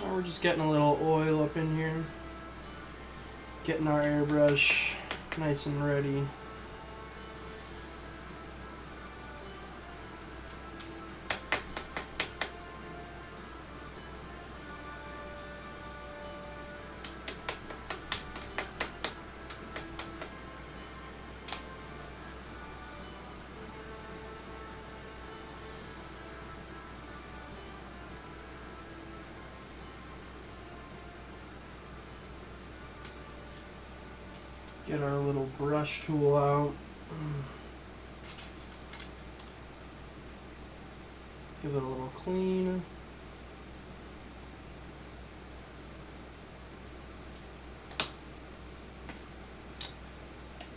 We're just getting a little oil up in here. Getting our airbrush nice and ready. Get our little brush tool out. Give it a little clean.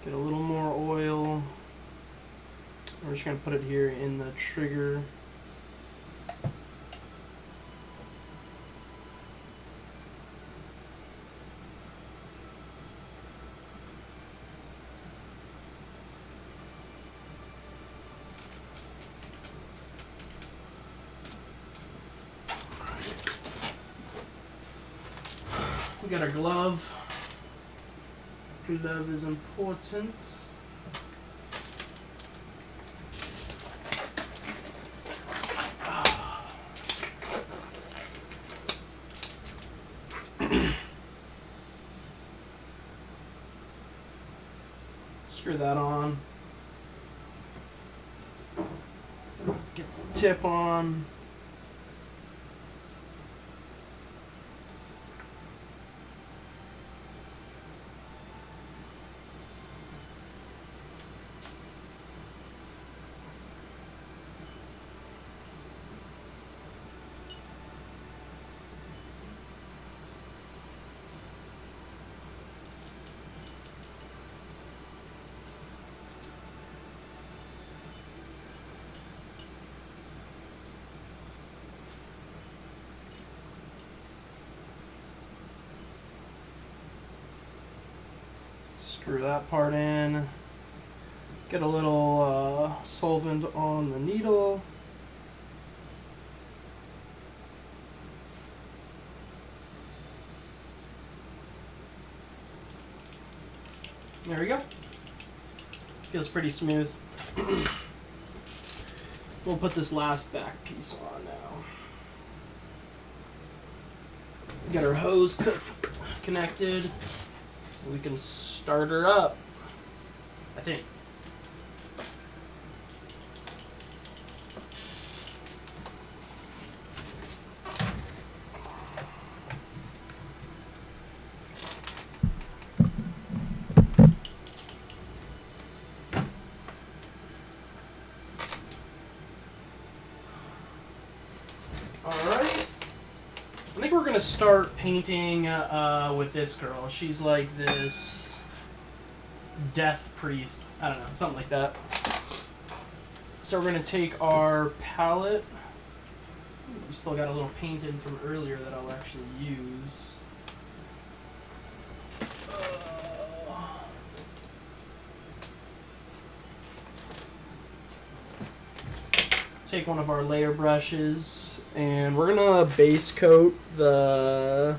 Get a little more oil. We're just going to put it here in the trigger. We got our glove. Glove is important. Screw that on. Get the tip on. Screw that part in. Get a little solvent on the needle. There we go. Feels pretty smooth. We'll put this last back piece on now. Get our hose connected. We can start her up, I think. Alright. I think we're going to start painting with this girl. She's like this death priest. I don't know, something like that. So we're going to take our palette. We still got a little paint in from earlier that I'll actually use. Take one of our layer brushes, and we're going to base coat the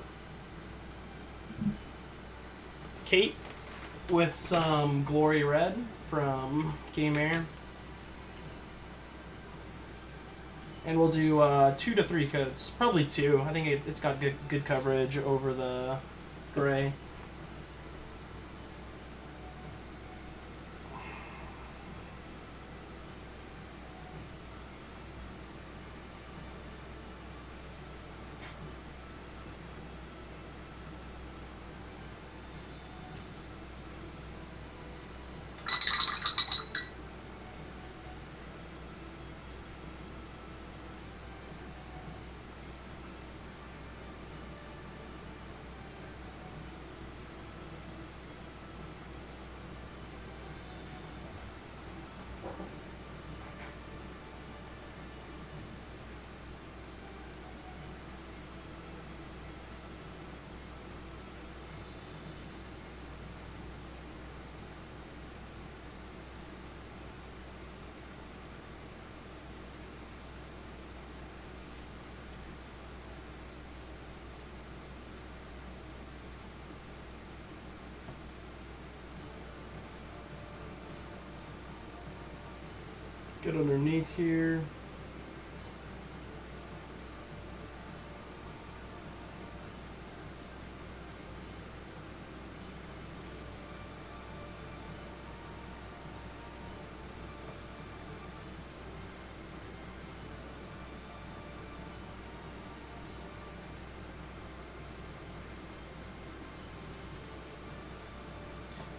cape with some Glory Red from Game Air. And we'll do 2 to 3 coats. Probably 2. I think it's got good coverage over the gray. Get underneath here.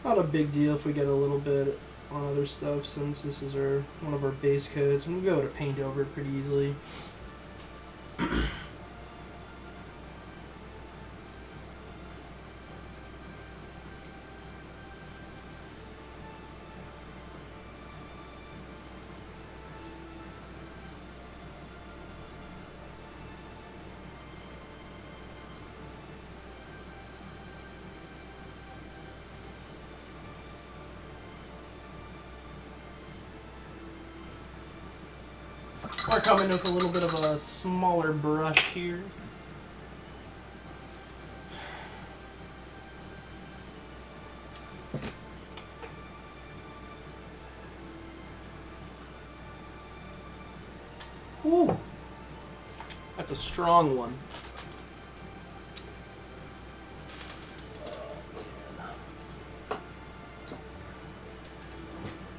Not a big deal if we get a little bit on other stuff, since this is one of our base coats, and we'll be able to paint over it pretty easily. We're coming with a little bit of a smaller brush here. Ooh, that's a strong one.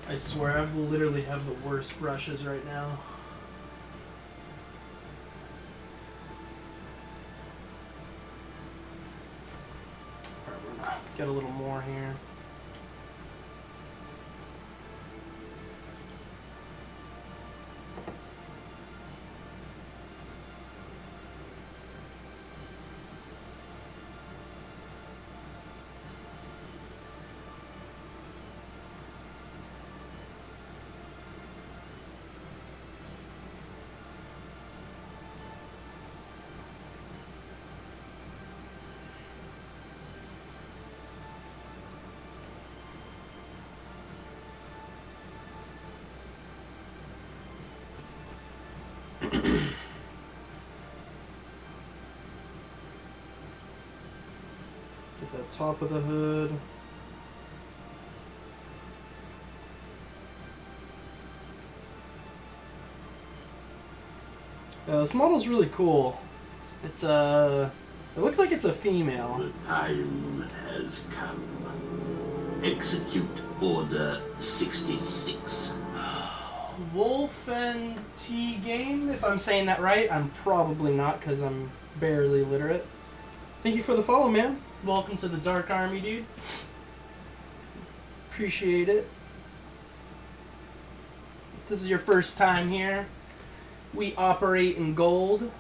I swear, I literally have the worst brushes right now. Get a little more here. Get that top of the hood. This model's really cool. It looks like it's a female. The time has come. Execute Order 66. Wolf and T game, if I'm saying that right. I'm probably not, because I'm barely literate. Thank you for the follow, man. Welcome to the Dark Army, dude. Appreciate it. If this is your first time here, we operate in gold.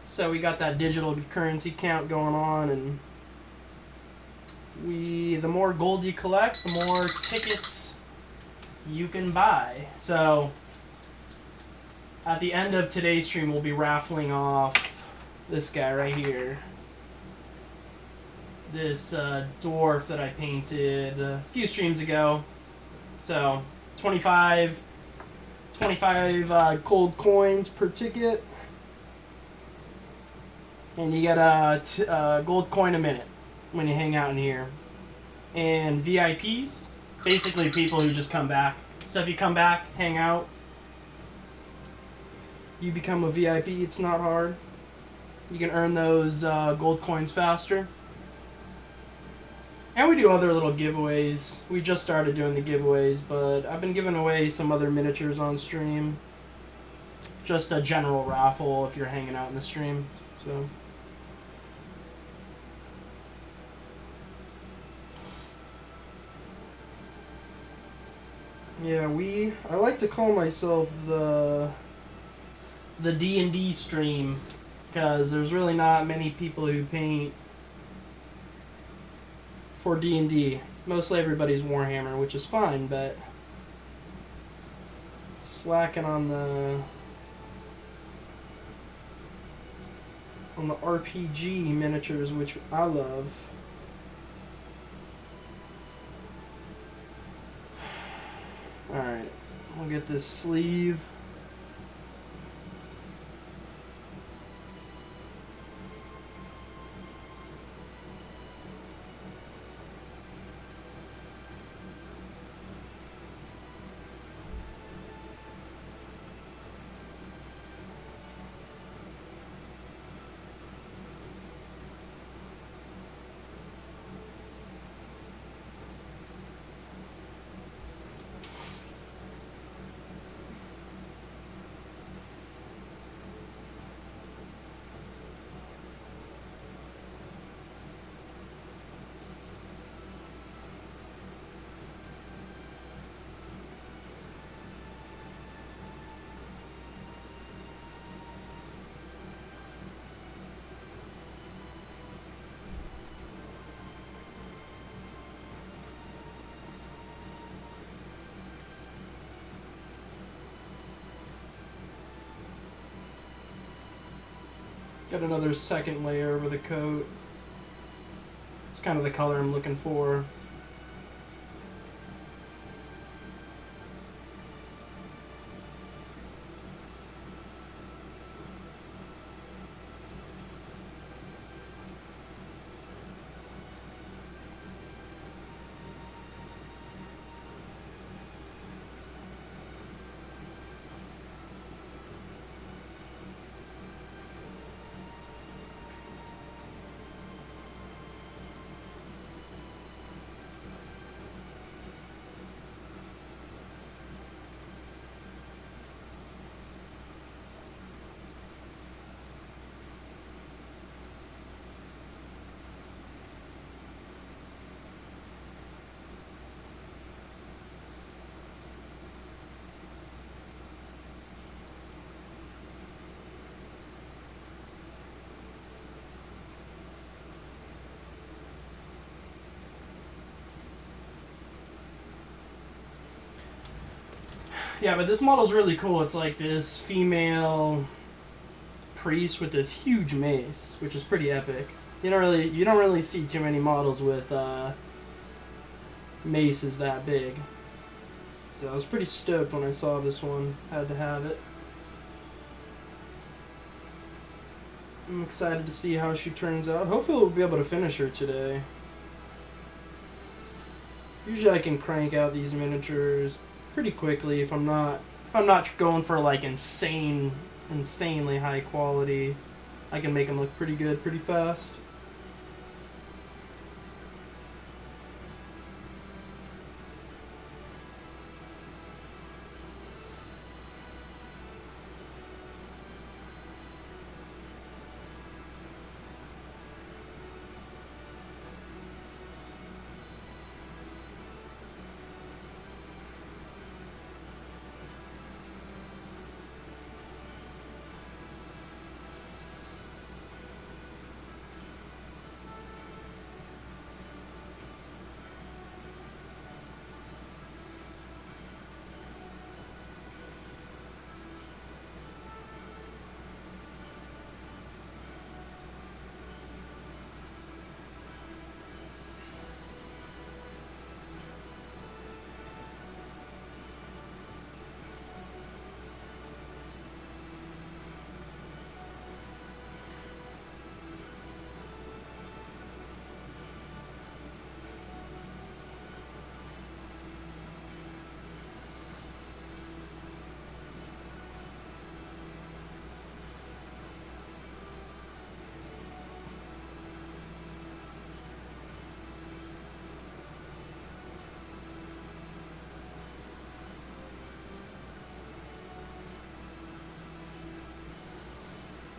So we got that digital currency count going on, and the more gold you collect, the more tickets you can buy. So at the end of today's stream, we'll be raffling off this guy right here. This dwarf that I painted a few streams ago. So 25 gold coins per ticket, and you get a gold coin a minute when you hang out in here. And VIPs, basically people who just come back. So if you come back, hang out, you become a VIP. It's not hard. You can earn those gold coins faster. And we do other little giveaways. We just started doing the giveaways, but I've been giving away some other miniatures on stream. Just a general raffle if you're hanging out in the stream. So yeah, I like to call myself the D&D stream, because there's really not many people who paint for D&D. Mostly everybody's Warhammer, which is fine, but slacking on the RPG miniatures, which I love. Alright, we'll get this sleeve. Got another second layer over the coat. It's kind of the color I'm looking for. Yeah, but this model's really cool. It's like this female priest with this huge mace, which is pretty epic. You don't really see too many models with maces that big. So I was pretty stoked when I saw this one. Had to have it. I'm excited to see how she turns out. Hopefully we'll be able to finish her today. Usually I can crank out these miniatures pretty quickly if I'm not going for like insanely high quality. I can make them look pretty good pretty fast.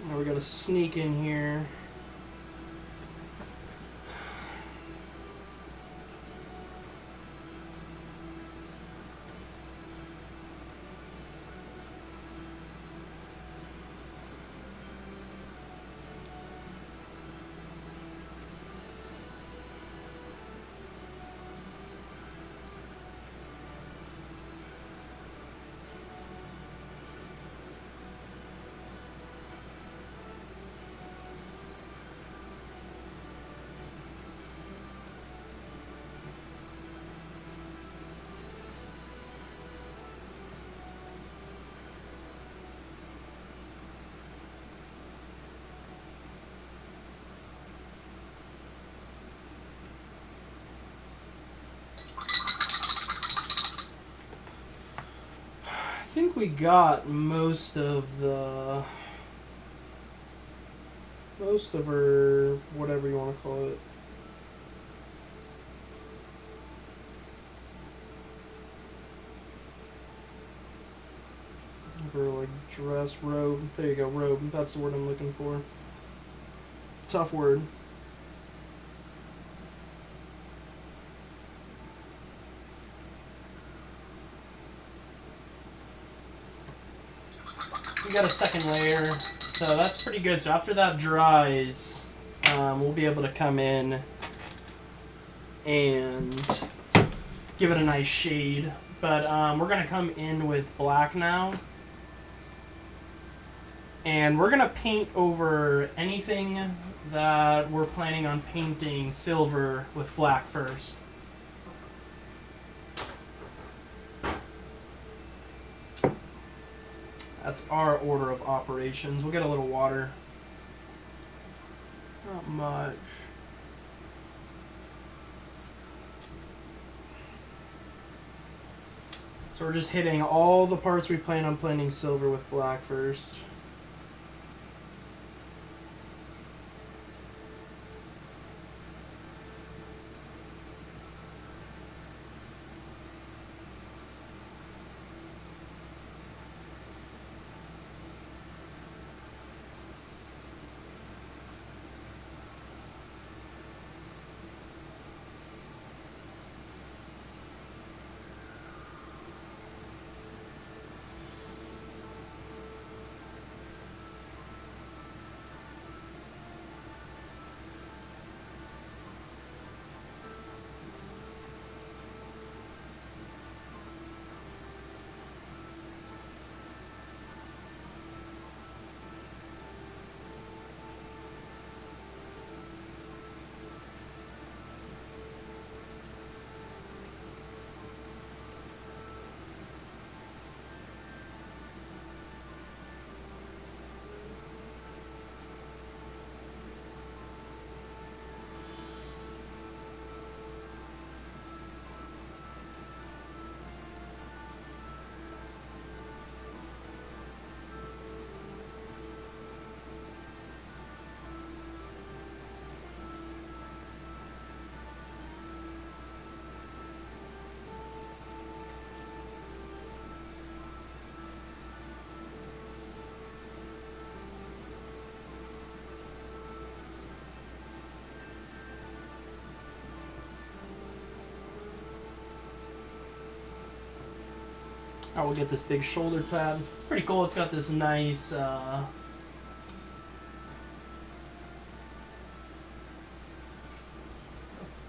Now we're gonna sneak in here. I think we got most of her, whatever you want to call it. Her like dress, robe. There you go, robe. That's the word I'm looking for. Tough word. We got a second layer, so that's pretty good. So after that dries, we'll be able to come in and give it a nice shade. But we're going to come in with black now. And we're gonna paint over anything that we're planning on painting silver with black first. That's our order of operations. We'll get a little water. Not much. So we're just hitting all the parts we plan on painting silver with black first. I will get this big shoulder pad. Pretty cool. It's got this nice. Fuck!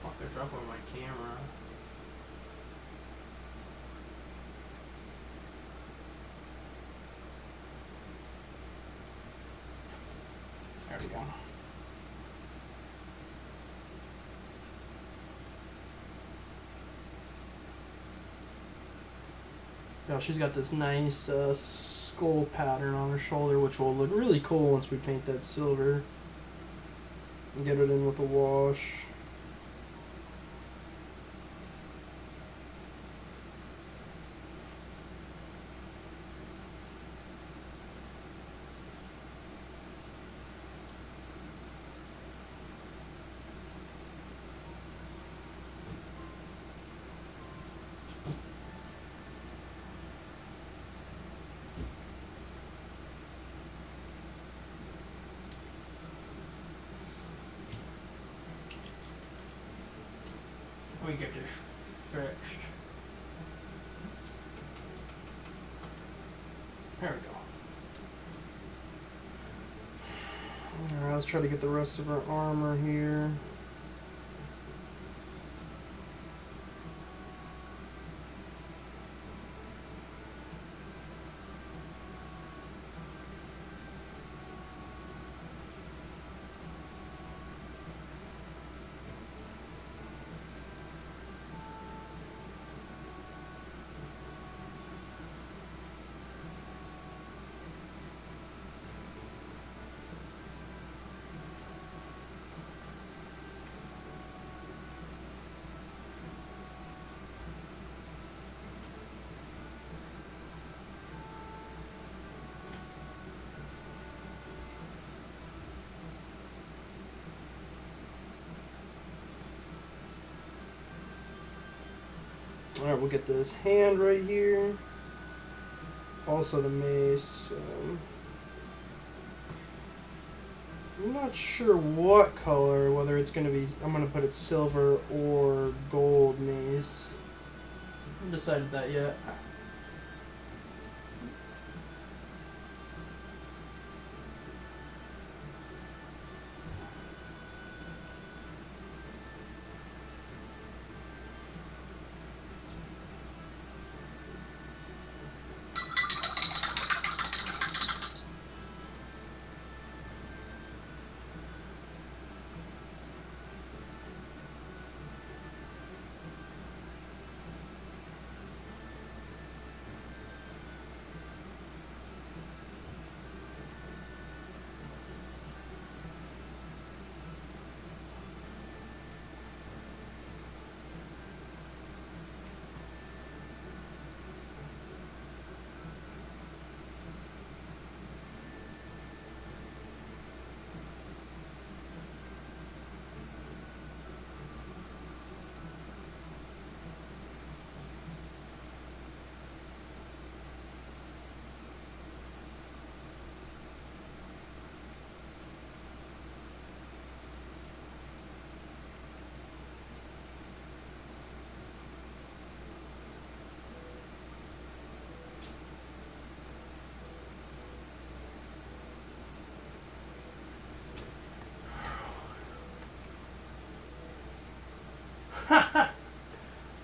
I dropped on my camera. There we go. Yeah, she's got this nice skull pattern on her shoulder, which will look really cool once we paint that silver and get it in with the wash. We get this fixed. There we go. Alright, let's try to get the rest of our armor here. Alright, we'll get this hand right here. Also the mace. I'm not sure what color, whether it's going to be, I'm going to put it silver or gold mace. I haven't decided that yet.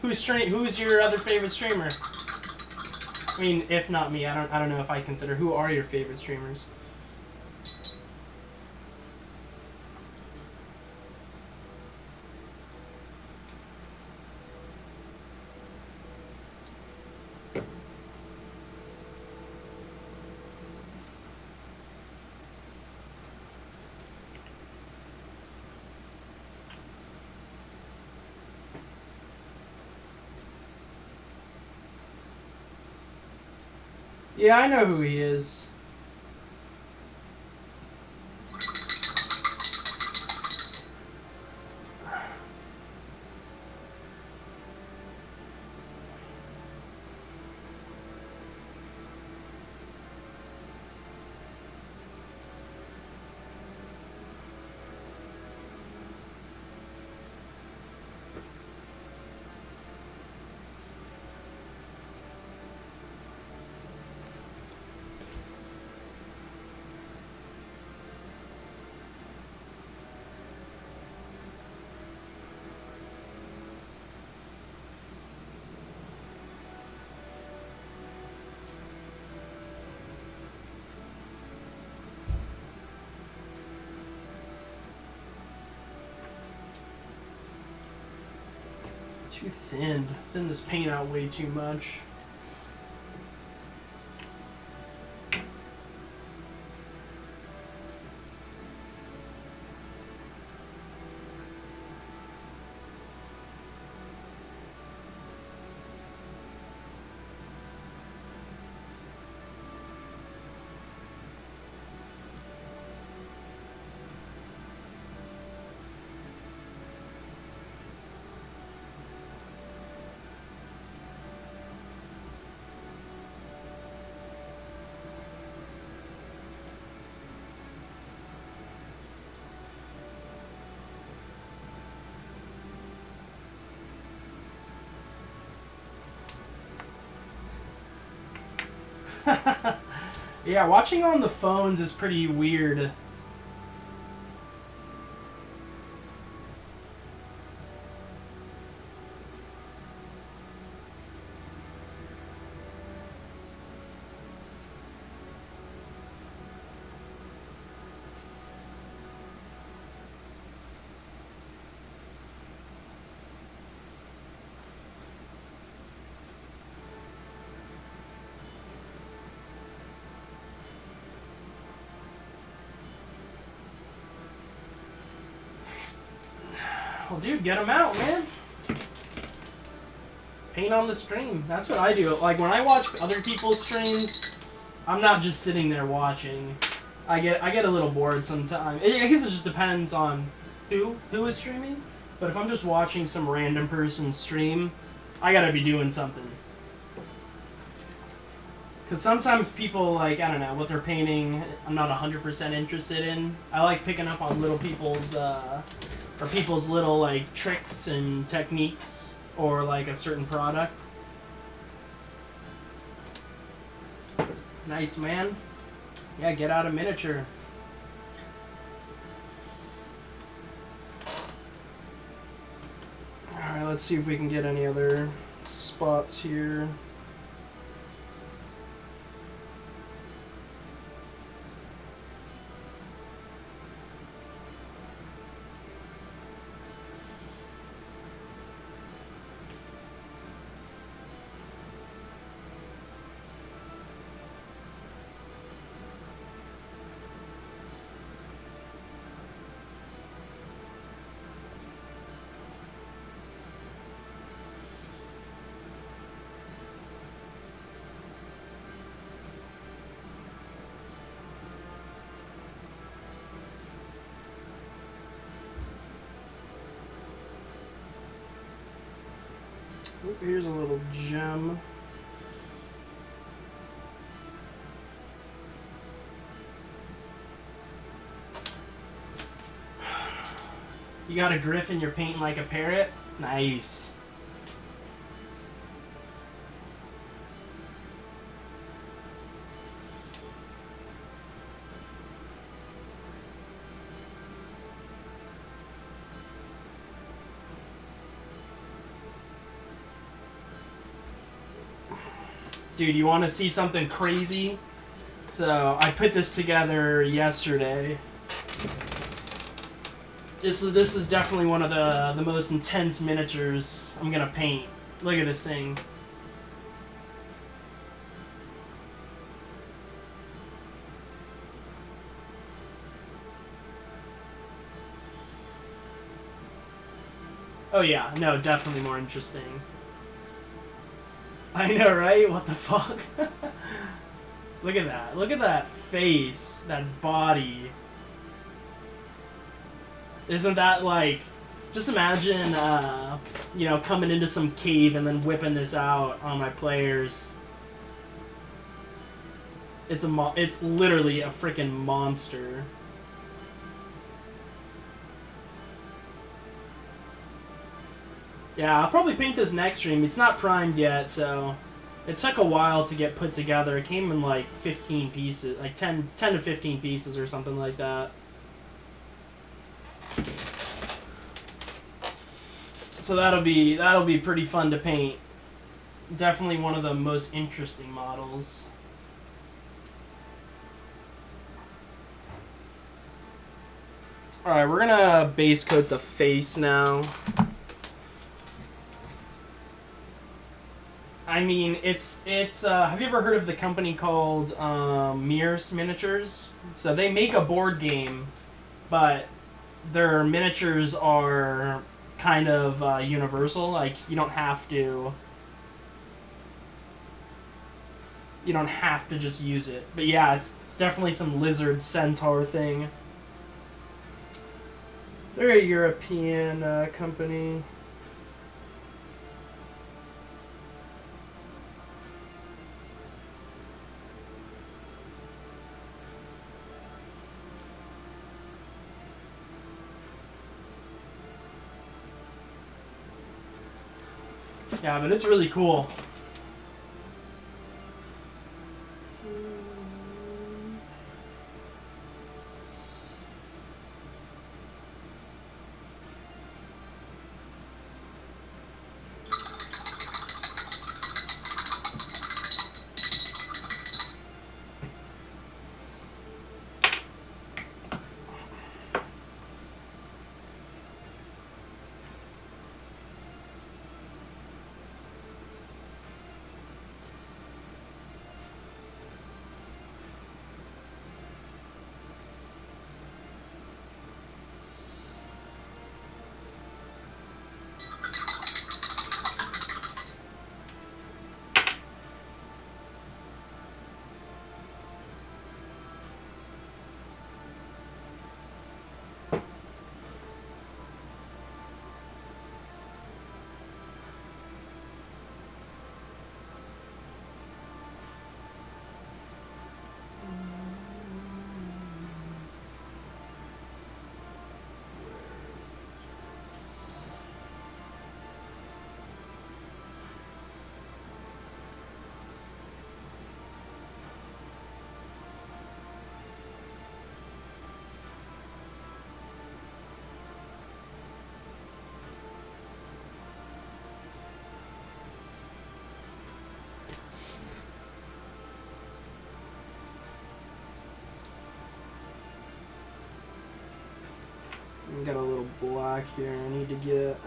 Who's your other favorite streamer? I mean, if not me, I don't know if I consider. Who are your favorite streamers? Yeah, I know who he is. Too thin. Thin this paint out way too much. Yeah, watching on the phones is pretty weird. Well, dude, get them out, man. Paint on the stream. That's what I do. Like, when I watch other people's streams, I'm not just sitting there watching. I get a little bored sometimes. I guess it just depends on who is streaming. But if I'm just watching some random person stream, I gotta be doing something. Because sometimes people, like, I don't know, what they're painting, I'm not 100% interested in. I like picking up on little people's little, like, tricks and techniques, or, like, a certain product. Nice, man. Yeah, get out a miniature. Alright, let's see if we can get any other spots here. Oop, here's a little gem. You got a griffin, you're painting like a parrot? Nice. Dude, you want to see something crazy? So I put this together yesterday. This is definitely one of the most intense miniatures I'm gonna paint. Look at this thing. Oh yeah, no, definitely more interesting. I know, right? What the fuck? Look at that. Look at that face, that body. Isn't that like... Just imagine, you know, coming into some cave and then whipping this out on my players. It's literally a freaking monster. Yeah, I'll probably paint this next stream. It's not primed yet, so... It took a while to get put together. It came in like 15 pieces, like 10 to 15 pieces or something like that. So that'll be pretty fun to paint. Definitely one of the most interesting models. Alright, we're gonna base coat the face now. I mean, it's have you ever heard of the company called Mears Miniatures? So they make a board game, but their miniatures are kind of universal. Like, you don't have to just use it. But yeah, it's definitely some lizard centaur thing. They're a European company. Yeah, but it's really cool. Got a little black here I need to get.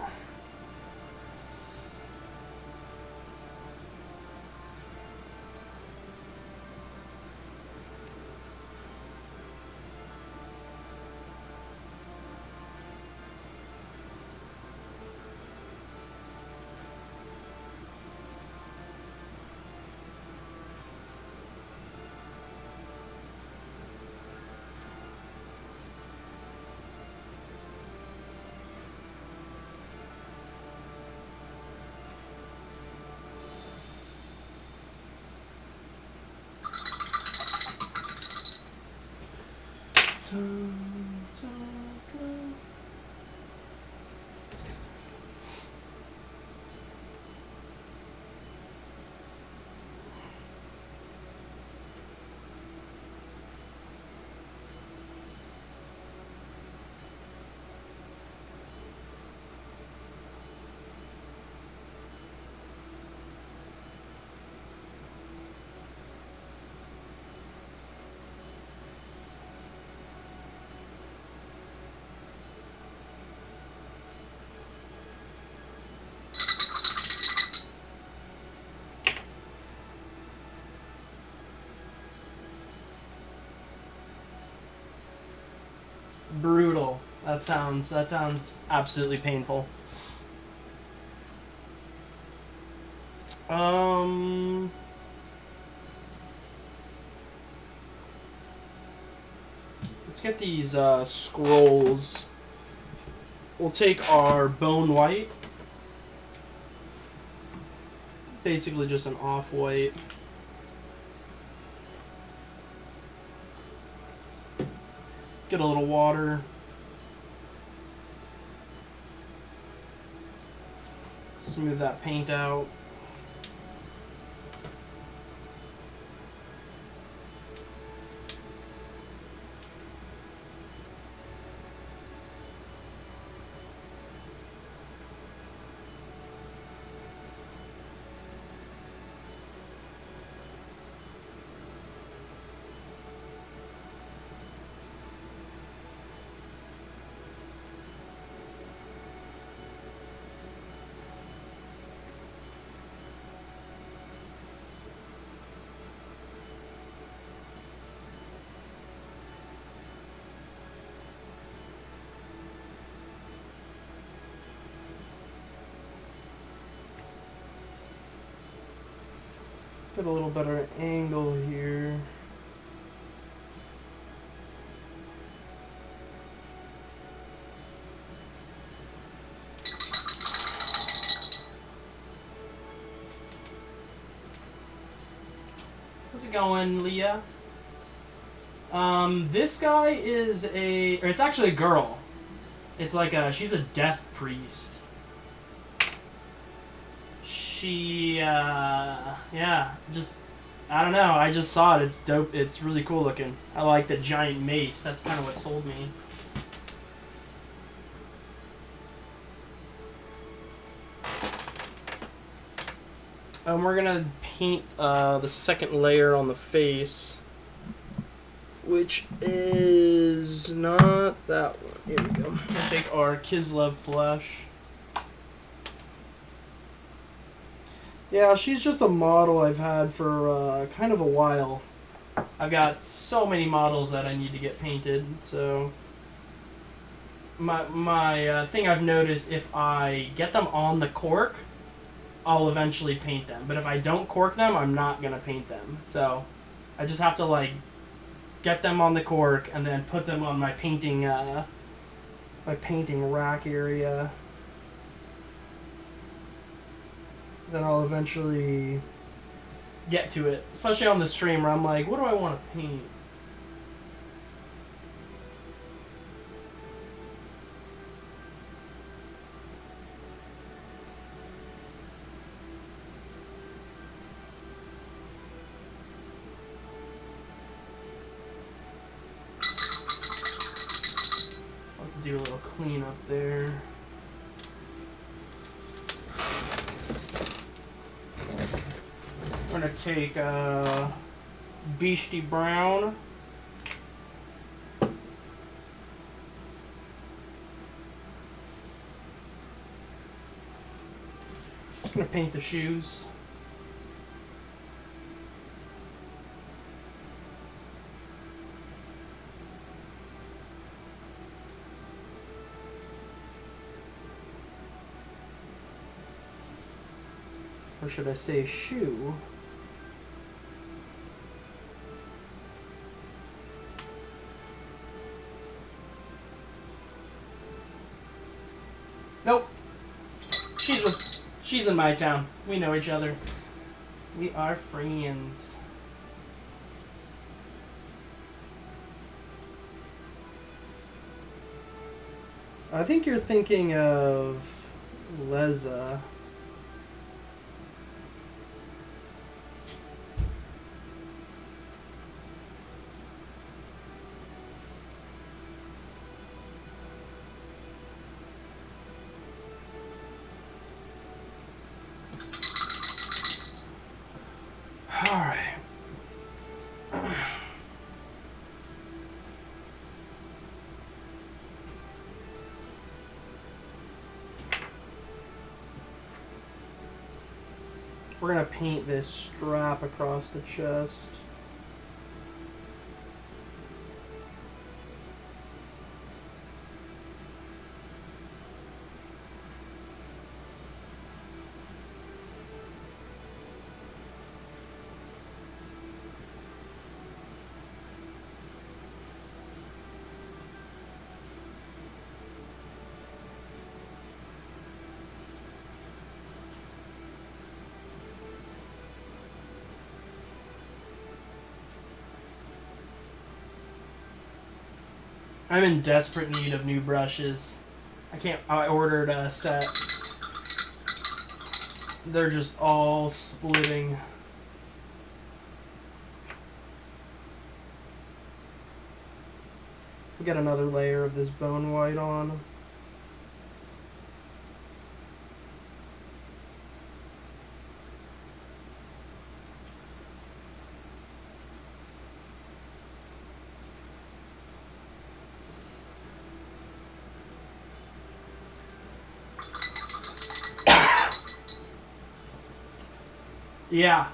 That sounds absolutely painful. Let's get these scrolls. We'll take our bone white. Basically just an off-white. Get a little water. Smooth that paint out. Get a little better angle here. How's it going, Leah? This guy is or it's actually a girl. It's like she's a death priest. She, yeah, just, I don't know, I just saw it, it's dope, it's really cool looking. I like the giant mace, that's kind of what sold me. We're gonna paint the second layer on the face, which is not that one. Here we go. We'll take our Kislev flesh. Yeah, she's just a model I've had for kind of a while. I've got so many models that I need to get painted, so my thing I've noticed, if I get them on the cork, I'll eventually paint them. But if I don't cork them, I'm not gonna paint them. So I just have to like get them on the cork and then put them on my painting rack area. Then I'll eventually get to it. Especially on the stream where I'm like, what do I want to paint? I'll have to do a little cleanup there. I'm gonna take Beastie Brown. Just gonna paint the shoes. Or should I say shoe? Nope. She's in my town. We know each other. We are friends. I think you're thinking of Leza. Alright. We're gonna paint this strap across the chest. I'm in desperate need of new brushes. I ordered a set. They're just all splitting. We got another layer of this bone white on. Yeah,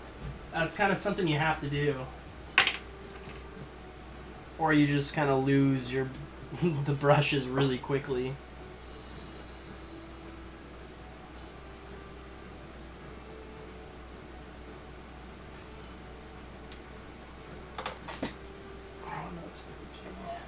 that's kind of something you have to do. Or you just kind of lose your the brushes really quickly. Oh, that's okay.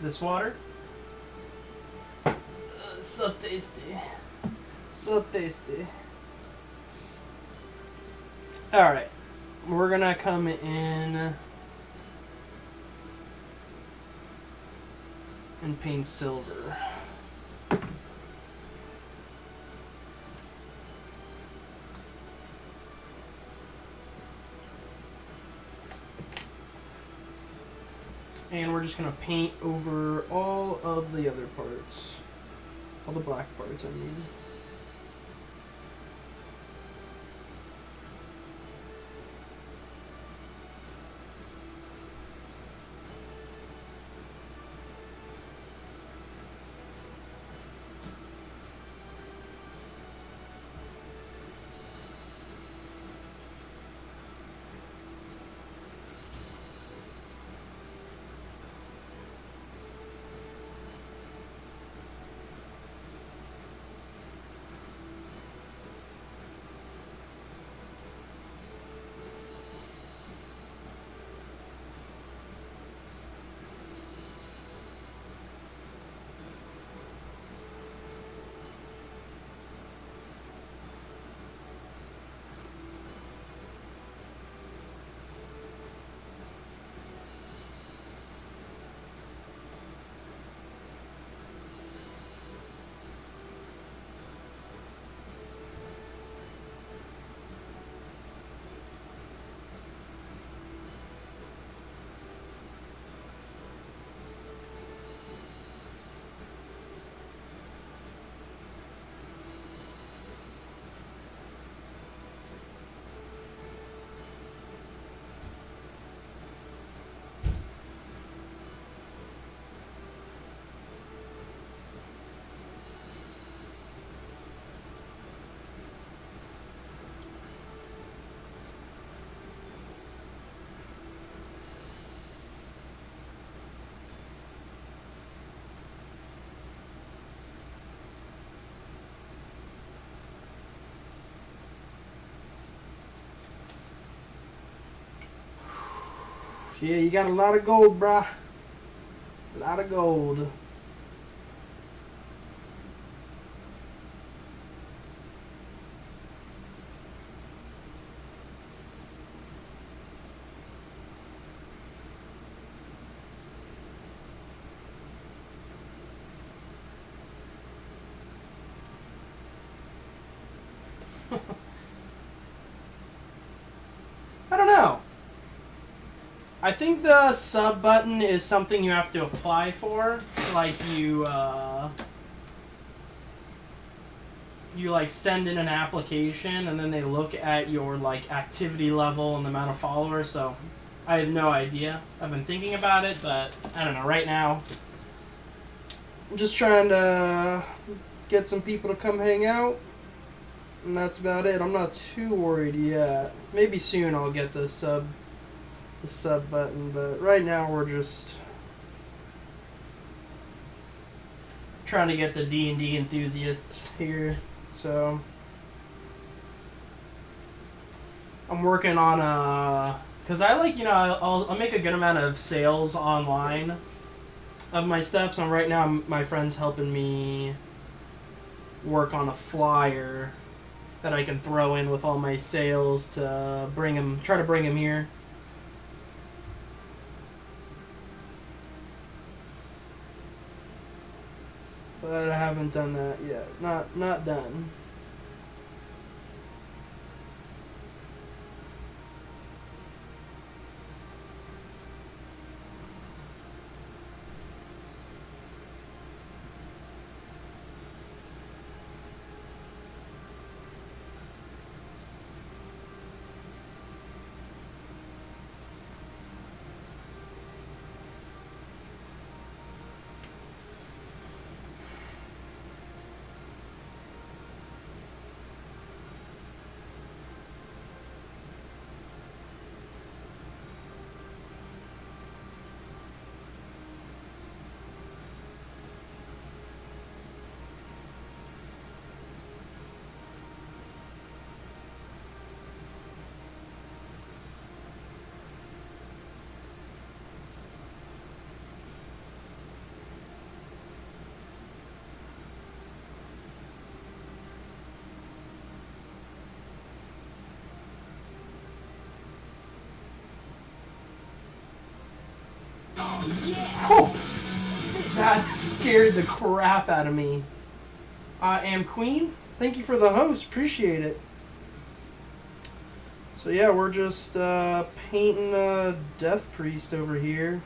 This water? So tasty. So tasty. Alright. We're gonna come in and paint silver. And we're just going to paint over all of the other parts. All the black parts, I mean. Yeah, you got a lot of gold, brah. A lot of gold. I don't know. I think the sub button is something you have to apply for. Like you like send in an application and then they look at your like activity level and the amount of followers. So I have no idea. I've been thinking about it, but I don't know. Right now, I'm just trying to get some people to come hang out, and that's about it. I'm not too worried yet. Maybe soon I'll get the sub button, but right now we're just trying to get the D&D enthusiasts here. So I'm working on because I like, you know, I'll make a good amount of sales online of my stuff. So right now my friend's helping me work on a flyer that I can throw in with all my sales to try to bring him here. But I haven't done that yet. Not done. Whew. That scared the crap out of me. I am Queen. Thank you for the host. Appreciate it. So yeah, we're just painting a Death Priest over here.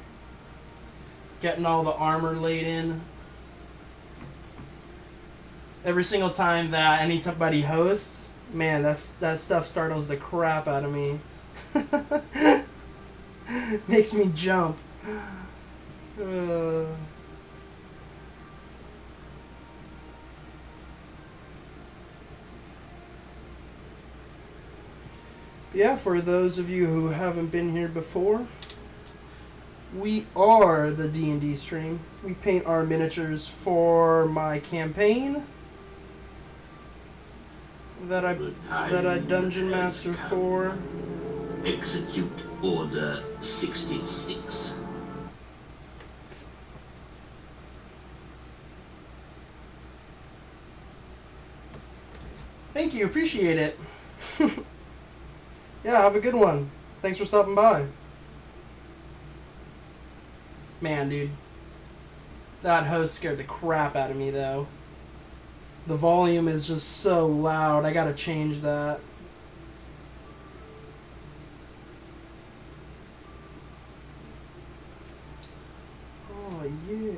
Getting all the armor laid in. Every single time that anybody hosts, man, that stuff startles the crap out of me. Makes me jump. Yeah, for those of you who haven't been here before, we are the D&D stream. We paint our miniatures for my campaign that I dungeon master for. Execute Order 66. Thank you, appreciate it. Yeah, have a good one. Thanks for stopping by. Man, dude. That host scared the crap out of me, though. The volume is just so loud. I gotta change that. Oh, yeah.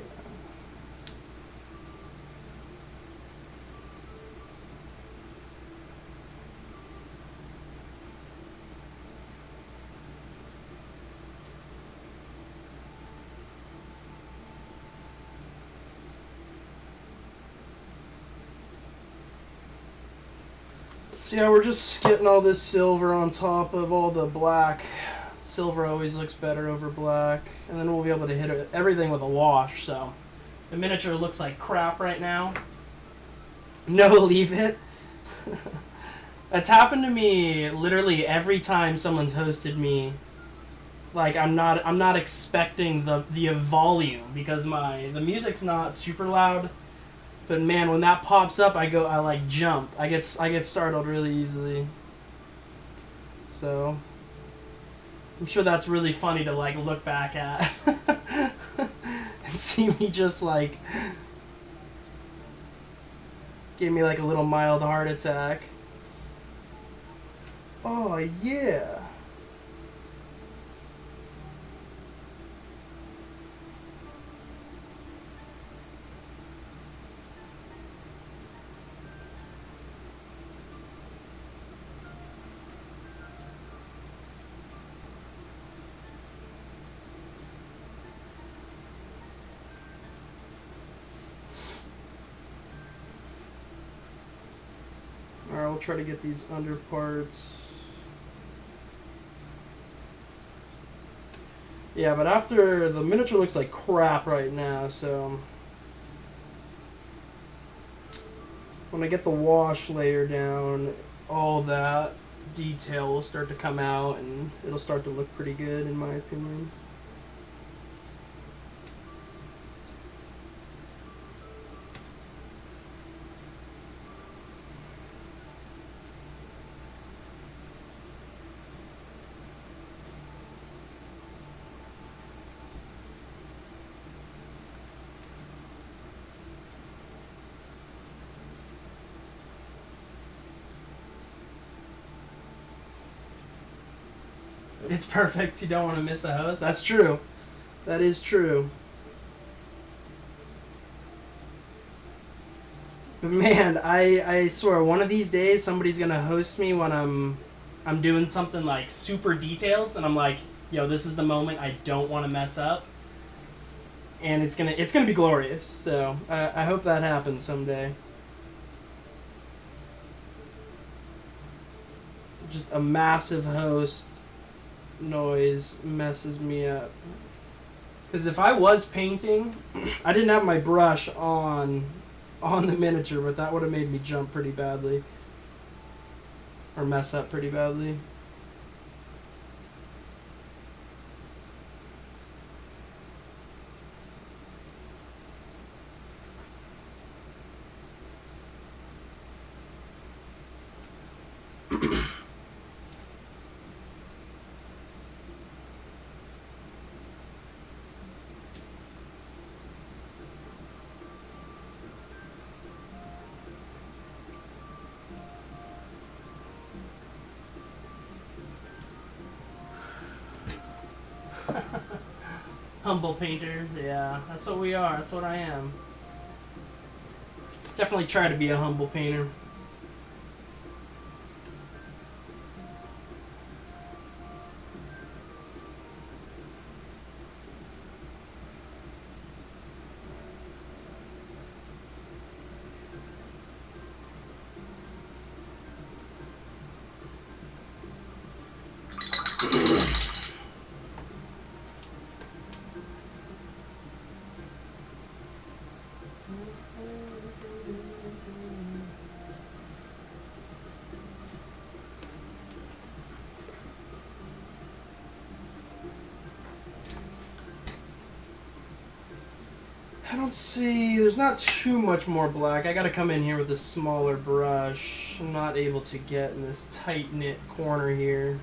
So yeah, we're just getting all this silver on top of all the black. Silver always looks better over black. And then we'll be able to hit everything with a wash, so. The miniature looks like crap right now. No, leave it. That's happened to me literally every time someone's hosted me. Like, I'm not expecting the volume because the music's not super loud. But man, when that pops up, I like jump. I get startled really easily. So I'm sure that's really funny to like look back at and see me just like gave me like a little mild heart attack. Oh yeah. I'll try to get these underparts. Yeah, but after the miniature looks like crap right now, so when I get the wash layer down, all that detail will start to come out and it'll start to look pretty good in my opinion. It's perfect. You don't want to miss a host. That's true. That is true. But man, I swear one of these days somebody's gonna host me when I'm doing something like super detailed and I'm like, yo, this is the moment I don't want to mess up. And it's gonna be glorious. So I hope that happens someday. Just a massive host noise messes me up. Because if I was painting, I didn't have my brush on the miniature, but that would have made me jump pretty badly. Or mess up pretty badly. Humble painters, yeah, that's what we are. That's what I am. Definitely try to be a humble painter. I don't see, there's not too much more black. I gotta come in here with a smaller brush. I'm not able to get in this tight-knit corner here.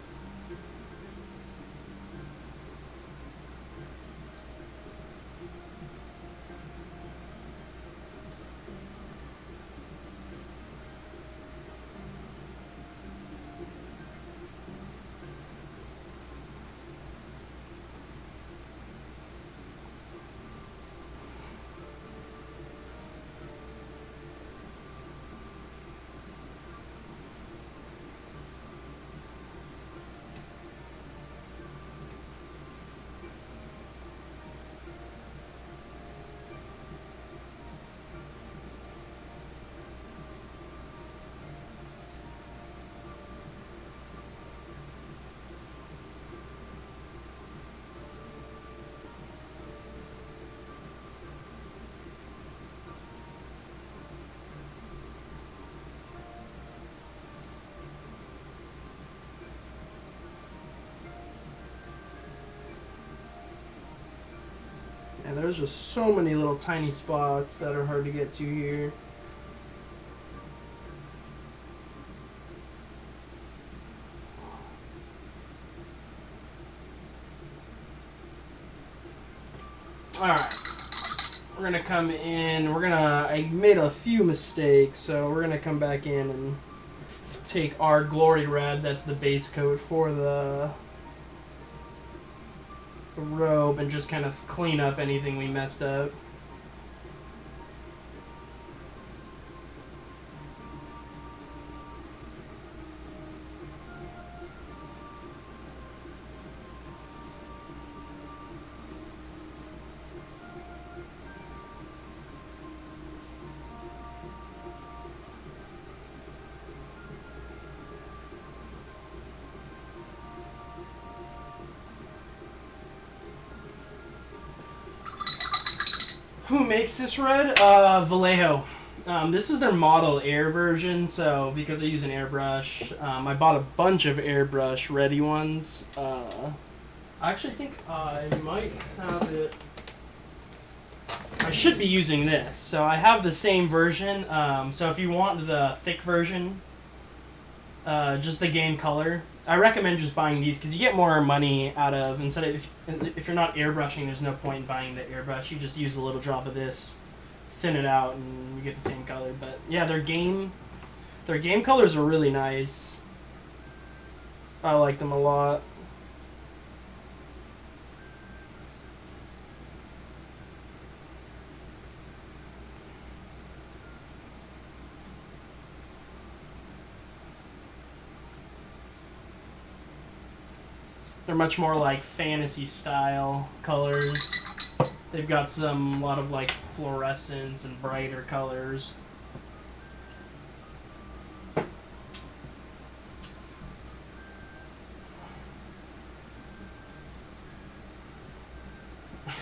And there's just so many little tiny spots that are hard to get to here. Alright. We're gonna come in, I made a few mistakes, so we're gonna come back in and take our Glory Red, that's the base coat for the robe, and just kind of clean up anything we messed up. Who makes this red? Vallejo. This is their Model Air version, so because I use an airbrush, I bought a bunch of airbrush ready ones. I actually think I might have it. I should be using this. So I have the same version. So if you want the thick version, just the game color, I recommend just buying these because you get more money out of, instead of, if you're not airbrushing, there's no point in buying the airbrush. You just use a little drop of this, thin it out, and you get the same color. But yeah, their game colors are really nice. I like them a lot. They're much more like fantasy style colors. They've got a lot of like fluorescence and brighter colors.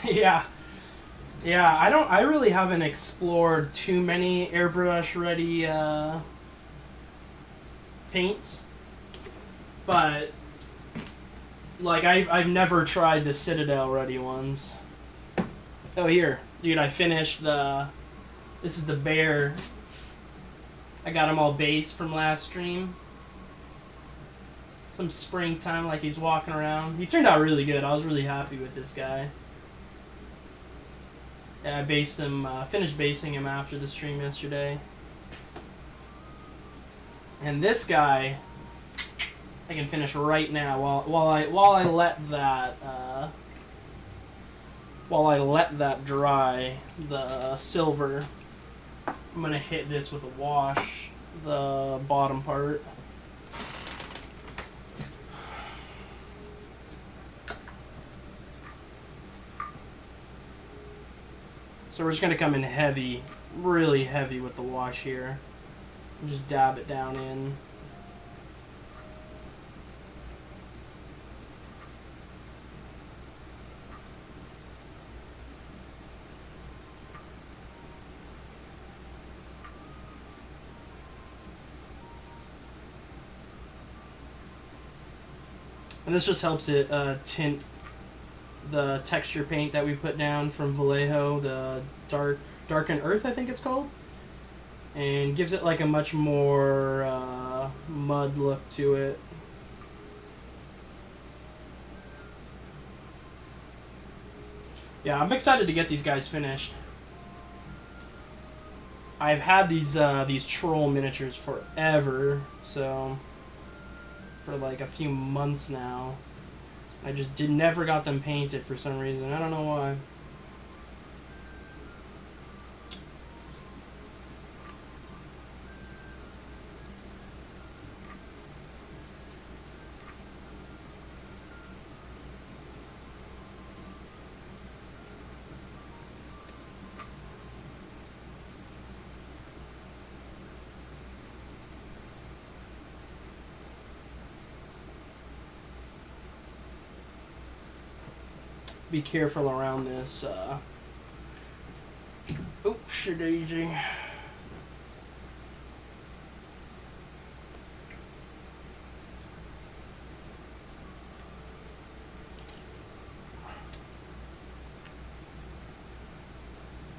Yeah. Yeah, I really haven't explored too many airbrush ready paints. But like I've never tried the Citadel ready ones. Oh, here, dude, I finished the. This is the bear. I got him all base from last stream. Some springtime, like he's walking around. He turned out really good. I was really happy with this guy. Yeah, I based him. Finished basing him after the stream yesterday. And this guy, I can finish right now while I let that dry, the silver. I'm gonna hit this with a wash, the bottom part. So we're just gonna come in heavy, really heavy with the wash here, and just dab it down in. And this just helps it tint the texture paint that we put down from Vallejo, the Darken Earth, I think it's called, and gives it like a much more mud look to it. Yeah, I'm excited to get these guys finished. I've had these troll miniatures forever, so for like a few months now. I just never got them painted for some reason. I don't know why. Be careful around this. Oops, daisy.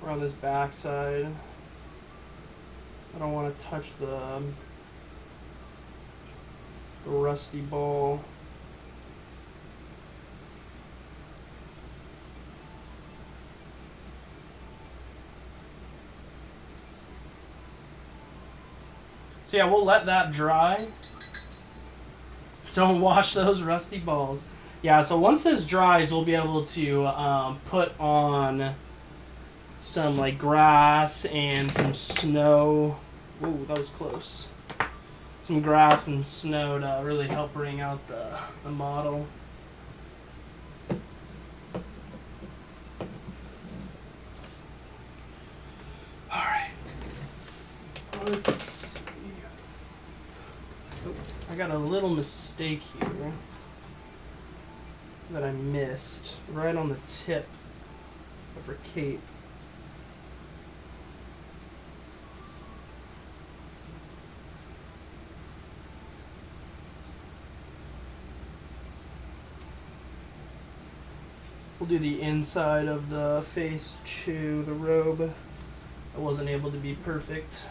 Around this backside. I don't want to touch the rusty ball. So yeah, we'll let that dry. Don't wash those rusty balls. Yeah, so once this dries, we'll be able to put on some like grass and some snow. Whoa, that was close. Some grass and snow to really help bring out the model. Alright. Let's... I got a little mistake here that I missed right on the tip of her cape. We'll do the inside of the face to the robe. I wasn't able to be perfect.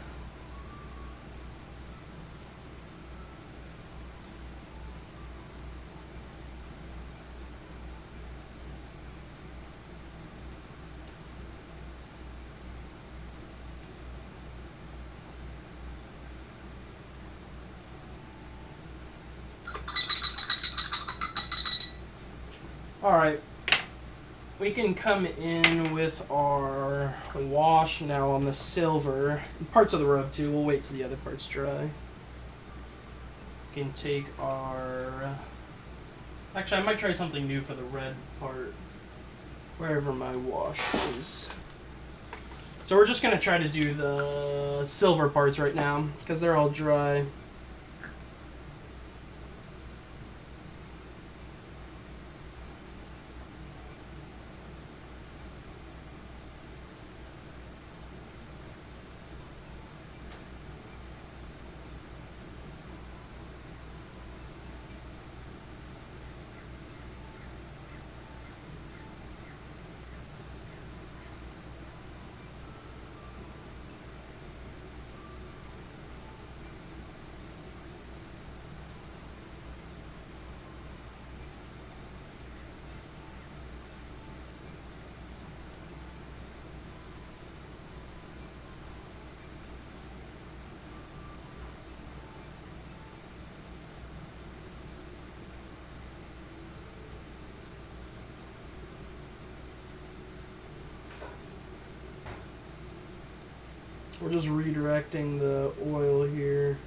Alright, we can come in with our wash now on the silver. Parts of the robe too, we'll wait till the other parts dry. We can take our... Actually, I might try something new for the red part. Wherever my wash is. So we're just going to try to do the silver parts right now, because they're all dry. We're just redirecting the oil here.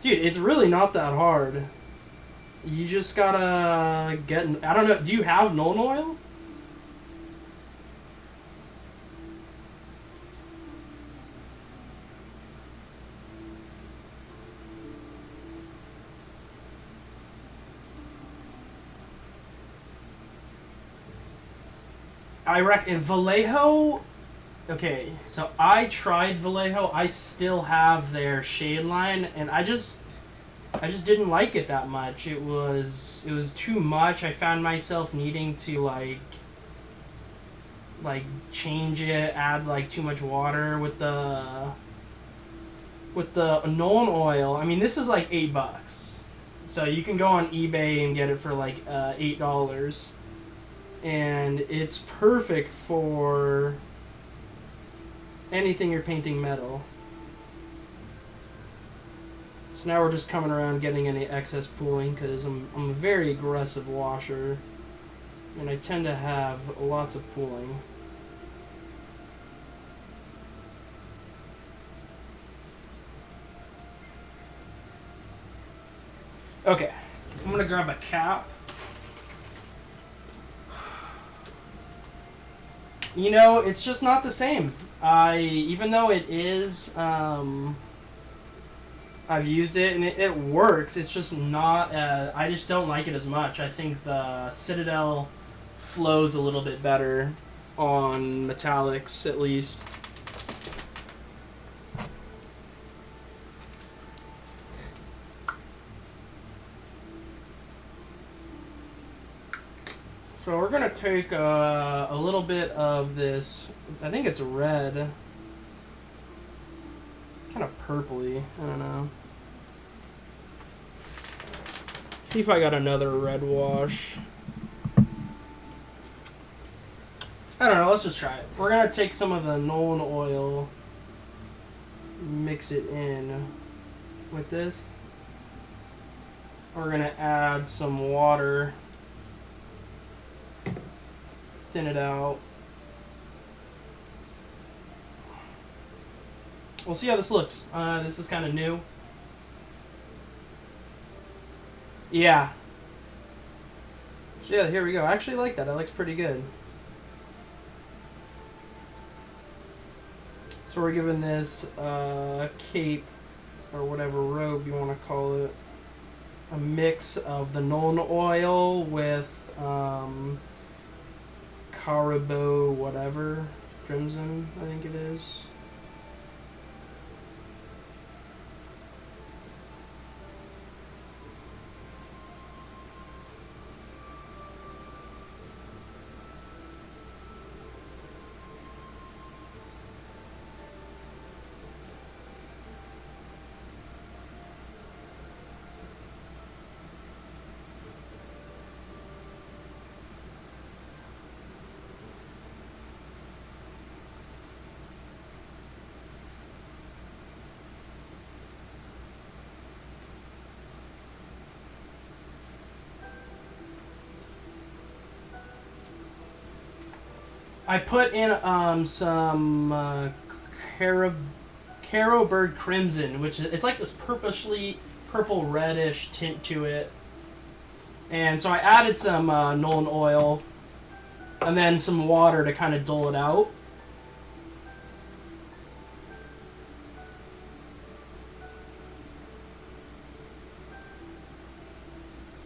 Dude, it's really not that hard. You just gotta get... I don't know, do you have Nuln Oil? I reckon Vallejo... Okay, so I tried Vallejo. I still have their shade line, and I just didn't like it that much. It was too much. I found myself needing to like change it, add like too much water with the Nuln Oil. I mean, this is like $8, so you can go on eBay and get it for like $8, and it's perfect for anything you're painting metal. So now we're just coming around getting any excess pooling, because I'm a very aggressive washer, and I tend to have lots of pooling. Okay, I'm gonna grab a cap. You know, it's just not the same. Even though it is, I've used it and it works, it's just not, I just don't like it as much. I think the Citadel flows a little bit better on metallics, at least. So we're going to take a little bit of this, I think it's red. It's kind of purpley, I don't know. See if I got another red wash. I don't know, let's just try it. We're going to take some of the Nuln Oil, mix it in with this. We're going to add some water. Thin it out. We'll see how this looks. This is kind of new. Yeah. So yeah, here we go. I actually like that. That looks pretty good. So we're giving this cape, or whatever robe you want to call it, a mix of the Nuln Oil with Caribou whatever, Crimson, I think it is. I put in some Caro Bird Crimson, which is, it's like this purple reddish tint to it. And so I added some Nuln Oil and then some water to kind of dull it out.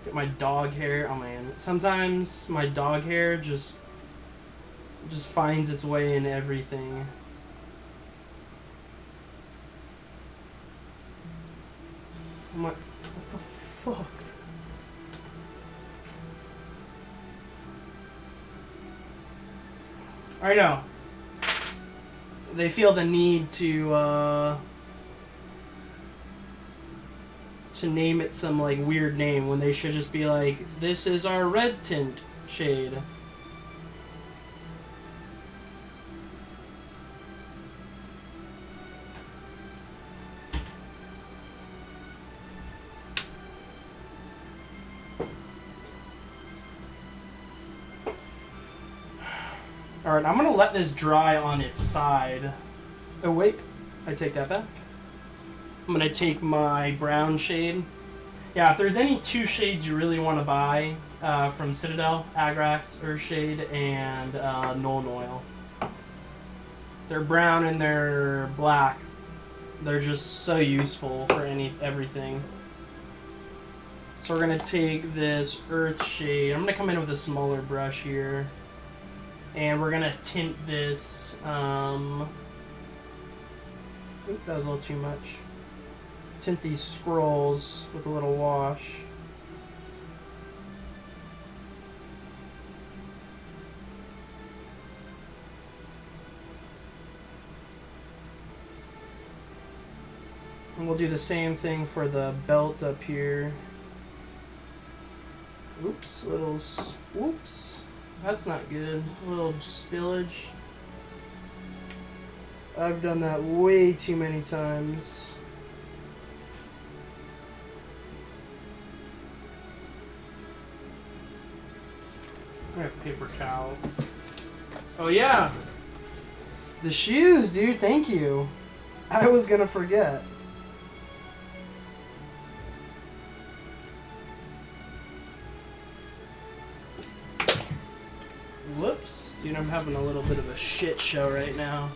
Get my dog hair. Oh man, sometimes my dog hair just finds its way in everything. What the fuck? I know. They feel the need to name it some like weird name when they should just be like, this is our red tint shade. Alright, I'm gonna let this dry on its side. Oh wait, I take that back. I'm gonna take my brown shade. Yeah, if there's any two shades you really want to buy from Citadel, Agrax, Earthshade, and Nuln Oil. They're brown and they're black. They're just so useful for everything. So we're gonna take this Earth shade. I'm gonna come in with a smaller brush here. And we're gonna tint this, oop, that was a little too much. Tint these scrolls with a little wash. And we'll do the same thing for the belt up here. Oops, whoops. That's not good. A little spillage. I've done that way too many times. I have paper towel. Oh yeah! The shoes, dude, thank you. I was gonna forget. Whoops. Dude, I'm having a little bit of a shit show right now.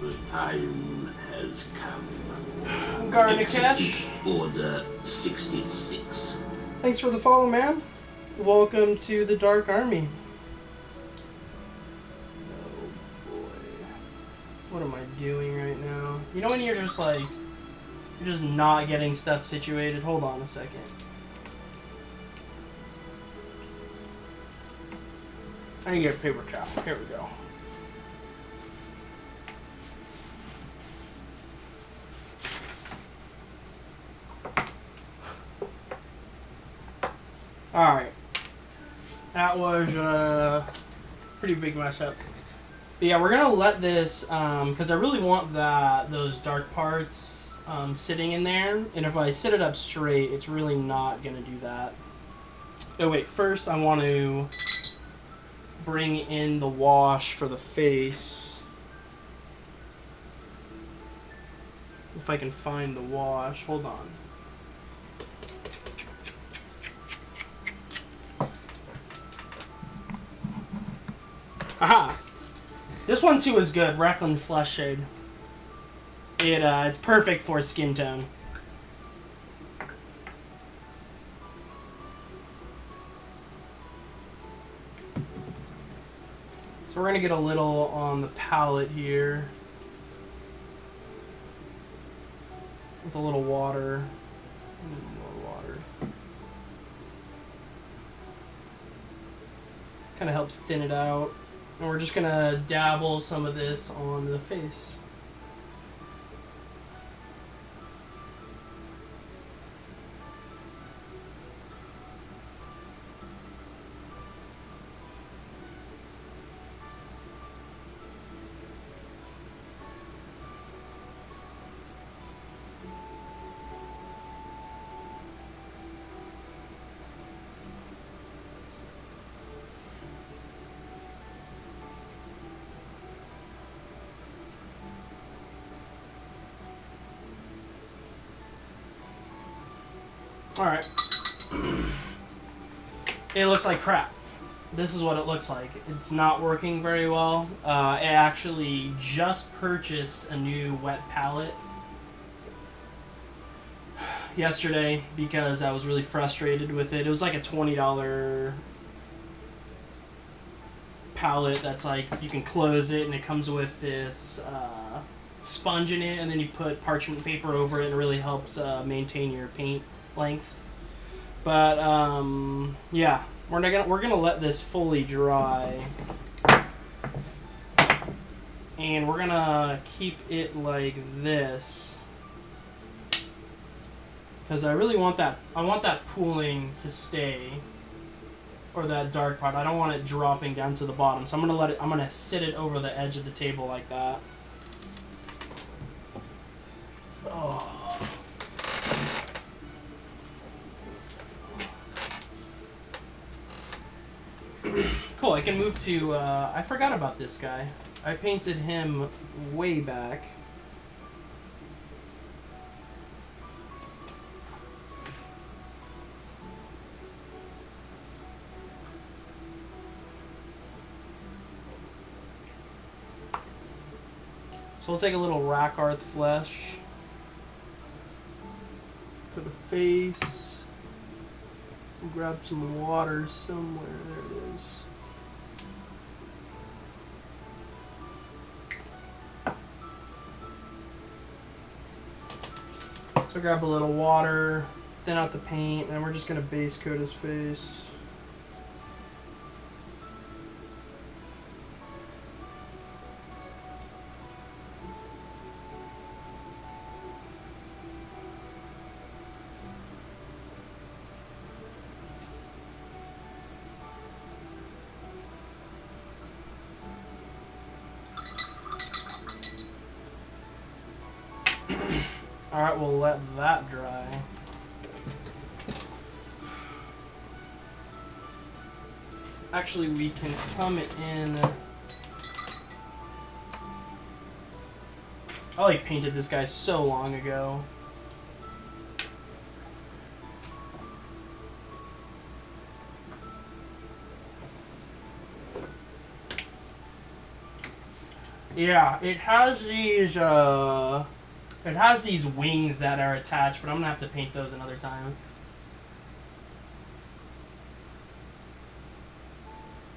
The time has come. Garnakesh. Order 66. Thanks for the follow, man. Welcome to the Dark Army. Oh boy. What am I doing right now? You know when you're just like, you're just not getting stuff situated? Hold on a second. I need to get a paper towel. Here we go. Alright. That was a pretty big mess up. But yeah, we're going to let this, because I really want those dark parts sitting in there. And if I sit it up straight, it's really not going to do that. Oh wait, first I want to bring in the wash for the face. If I can find the wash. Hold on. Aha! This one too is good. Reckland Flesh Shade. It's perfect for skin tone. So we're gonna get a little on the palette here. With a little water. More water. Kind of helps thin it out. And we're just gonna dabble some of this on the face. Alright. It looks like crap. This is what it looks like. It's not working very well. I actually just purchased a new wet palette yesterday because I was really frustrated with it. It was like a $20 palette that's like, you can close it and it comes with this sponge in it, and then you put parchment paper over it and it really helps maintain your paint length. But yeah, we're gonna let this fully dry, and we're gonna keep it like this because I really want that. I want that pooling to stay, or that dark part. I don't want it dropping down to the bottom. So I'm gonna let it. I'm gonna sit it over the edge of the table like that. Oh. Cool, I can move to, I forgot about this guy. I painted him way back. So we'll take a little Rakarth Flesh for the face. We'll grab some water somewhere. There it is. So grab a little water, thin out the paint, and then we're just going to base coat his face. Alright, we'll let that dry. Actually, we can come in. I like painted this guy so long ago. Yeah, it has these wings that are attached, but I'm gonna have to paint those another time.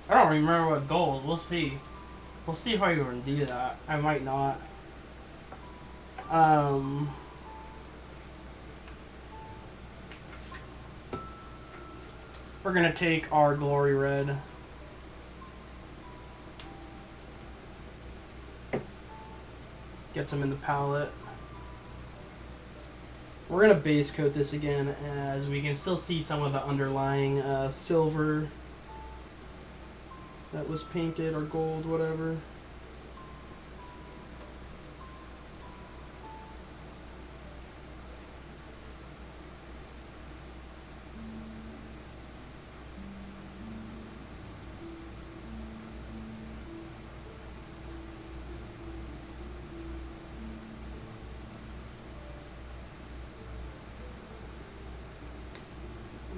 I don't remember what gold. We'll see. We'll see if I can do that. I might not. We're gonna take our Glory Red. Get some in the palette. We're going to base coat this again, as we can still see some of the underlying silver that was painted, or gold, whatever.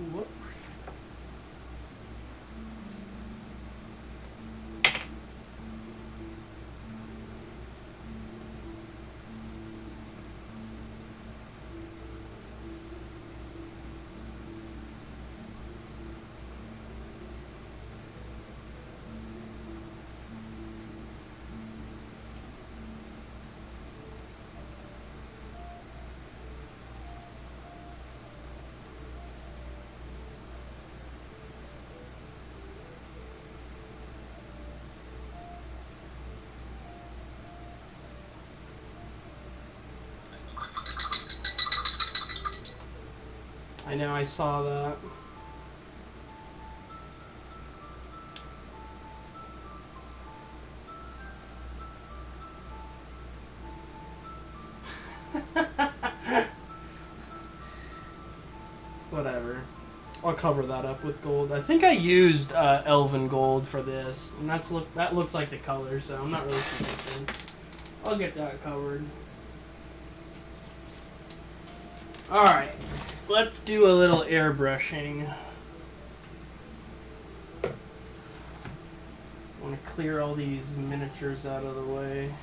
Whoop. I know, I saw that. Whatever. I'll cover that up with gold. I think I used Elven Gold for this, and that looks like the color, so I'm not really too concerned. I'll get that covered. Alright, let's do a little airbrushing. I want to clear all these miniatures out of the way.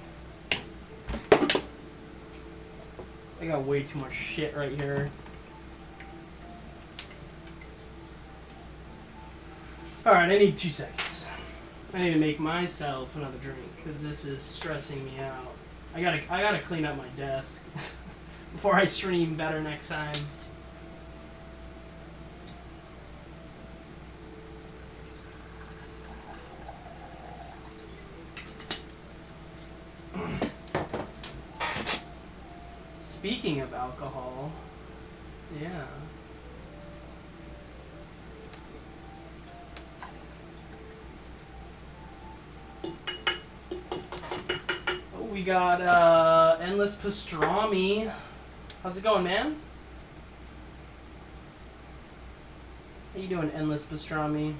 I got way too much shit right here. Alright, I need 2 seconds. I need to make myself another drink, because this is stressing me out. I gotta clean up my desk before I stream better next time. Speaking of alcohol, yeah. Oh, we got Endless Pastrami. How's it going, man? How you doing, Endless Pastrami?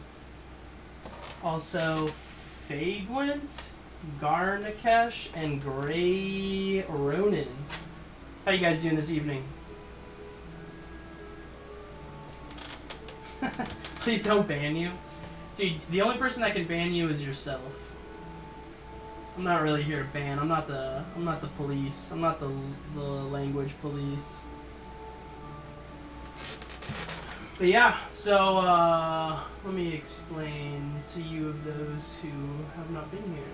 Also, Fagwent, Garnakesh, and Grey Ronin. How you guys doing this evening? Please don't ban you. Dude, the only person that can ban you is yourself. I'm not really here to ban. I'm not the police. I'm not the language police. But yeah, so let me explain to you of those who have not been here.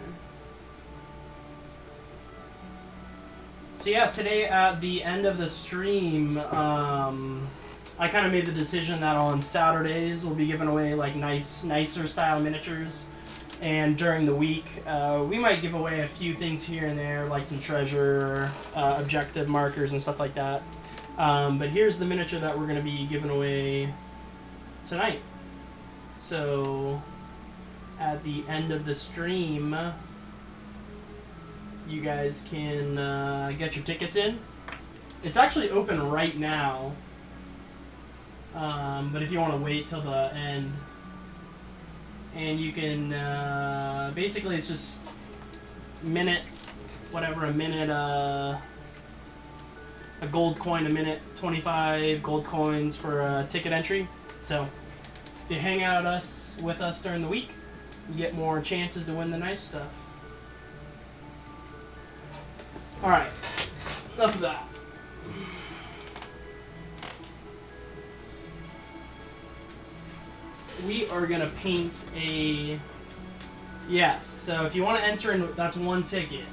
So yeah, today at the end of the stream, I kind of made the decision that on Saturdays we'll be giving away like nicer style miniatures, and during the week we might give away a few things here and there, like some treasure, objective markers and stuff like that. But here's the miniature that we're going to be giving away tonight. So at the end of the stream, you guys can get your tickets in. It's actually open right now, but if you want to wait till the end, and you can basically it's just a minute a gold coin a minute, 25 gold coins for a ticket entry. So if you hang out with us during the week, you get more chances to win the nice stuff. Alright, enough of that. We are going to paint a... Yes, so if you want to enter in, that's 1 ticket.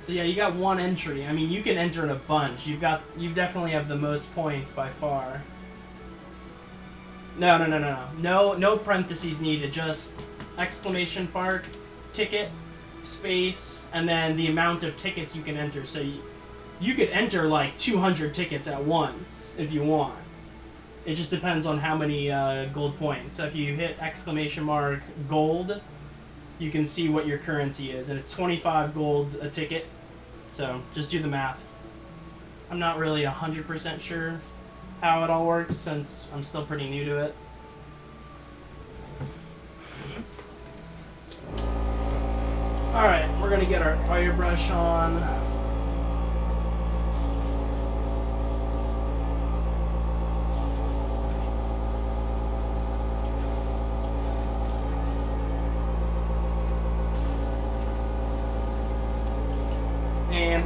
So yeah, you got 1 entry. I mean, you can enter in a bunch. You definitely have the most points by far. No parentheses needed. Just exclamation mark, ticket, space, and then the amount of tickets you can enter. So you could enter like 200 tickets at once if you want. It just depends on how many gold points. So if you hit exclamation mark gold, you can see what your currency is, and it's 25 gold a ticket. So just do the math. I'm not really 100% sure how it all works since I'm still pretty new to it. Alright, we're gonna get our airbrush on.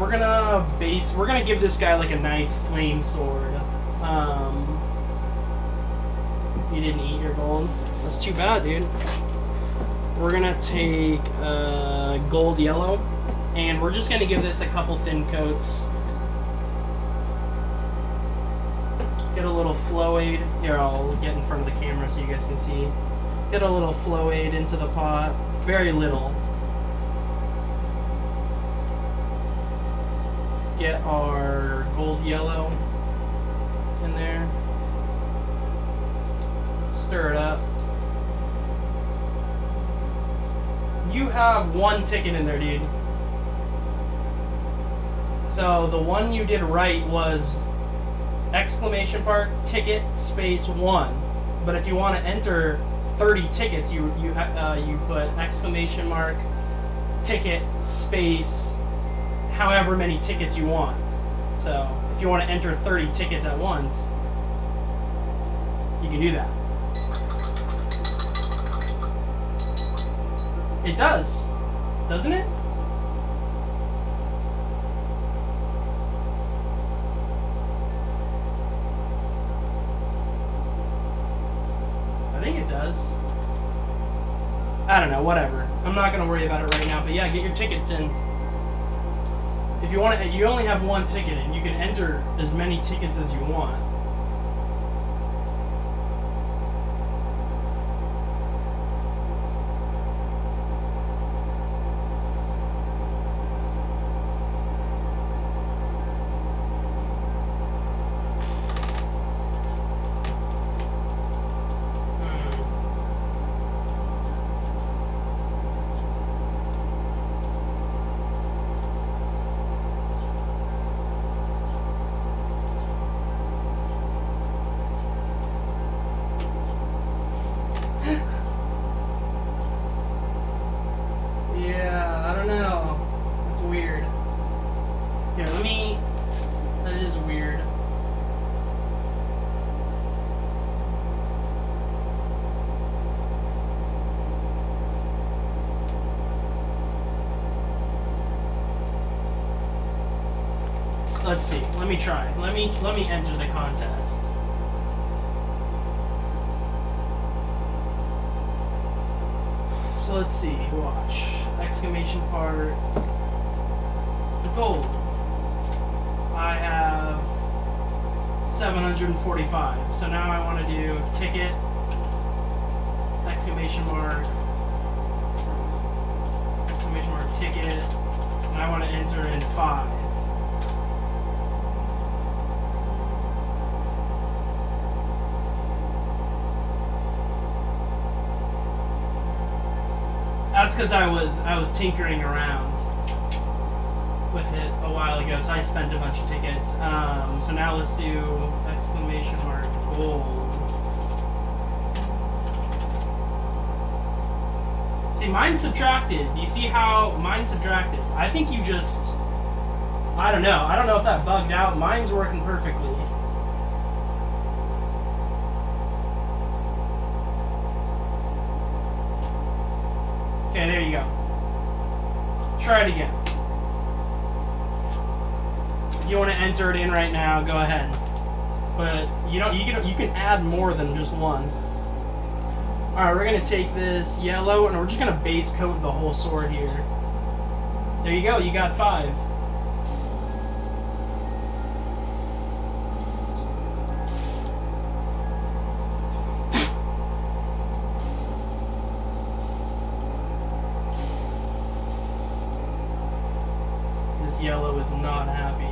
we're gonna give this guy like a nice flame sword. You didn't eat your gold. That's too bad, dude. We're gonna take gold yellow, and we're just gonna give this a couple thin coats. Get a little flow aid. Here, I'll get in front of the camera so you guys can see. Get a little flow aid into the pot. Very little. Get our gold yellow in there. Stir it up. You have one ticket in there, dude. So the one you did right was exclamation mark ticket space 1. But if you want to enter 30 tickets, you put exclamation mark ticket space however many tickets you want. So if you want to enter 30 tickets at once, you can do that. It does, doesn't it? I think it does. I don't know, whatever. I'm not gonna worry about it right now, but yeah, get your tickets in. If you want to, you only have one ticket and you can enter as many tickets as you want. Yeah, I don't know. It's weird. Here, that is weird. Let's see. Let me try. Let me enter the contest. So let's see. Watch. Exclamation part. Gold. I have 745. So now I want to do ticket. Exclamation mark. Exclamation mark ticket. And I want to enter in 5. That's because I was tinkering around with it a while ago, so I spent a bunch of tickets. So now let's do exclamation mark gold. See, mine subtracted. You see how mine subtracted? I think you just, I don't know. I don't know if that bugged out. Mine's working perfectly. Okay, there you go. Try it again. If you want to enter it in right now, go ahead. But you can add more than just one. All right, we're gonna take this yellow and we're just gonna base coat the whole sword here. There you go. You got 5. Yellow is not happy.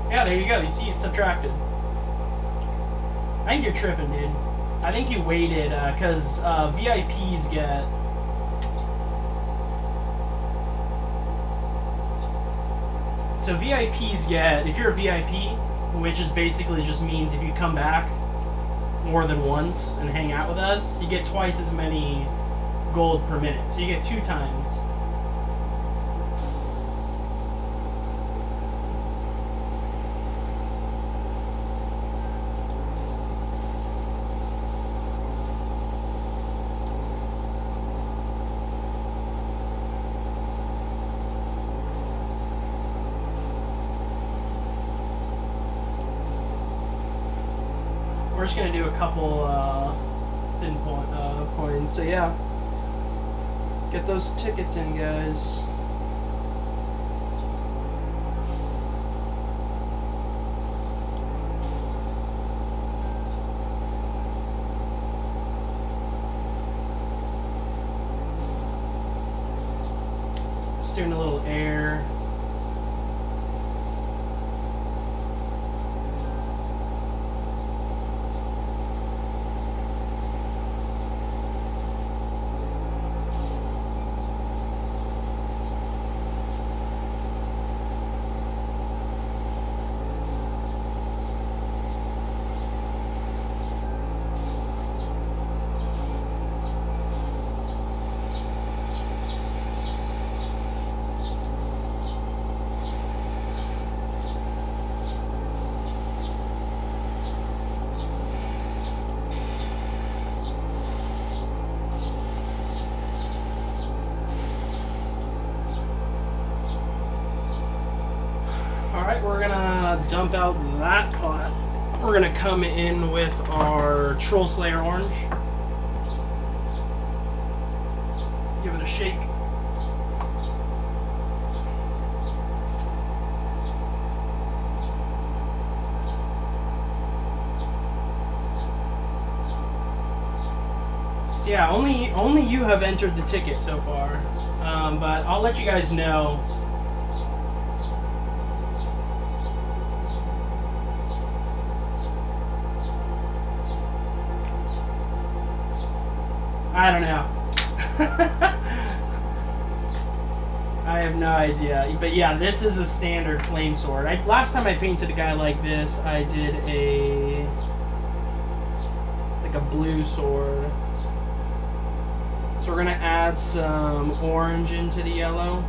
Yeah, there you go. You see it's subtracted. I think you're tripping, dude. I think you waited, because VIPs get... So VIPs get... If you're a VIP, which is basically just means if you come back more than once and hang out with us, you get twice as many gold per minute. So you get 2 times. just gonna do a couple thin coins. So yeah, get those tickets in, guys. Just doing a little air. Alright, we're gonna dump out that pot. We're gonna come in with our Troll Slayer Orange. Give it a shake. So yeah, only you have entered the ticket so far. But I'll let you guys know. I don't know. I have no idea. But yeah, this is a standard flame sword. Last time I painted a guy like this, I did a blue sword. So we're gonna add some orange into the yellow.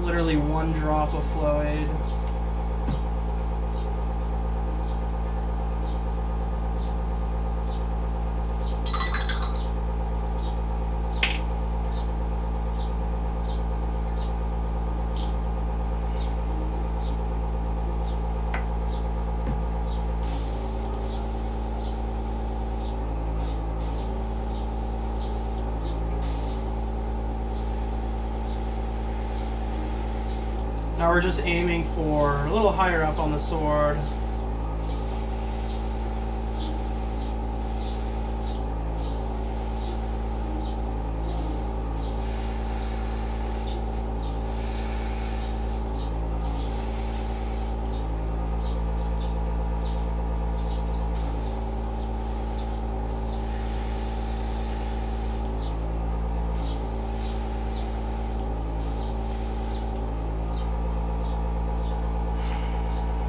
Literally 1 drop of Floyd. Now we're just aiming for a little higher up on the sword.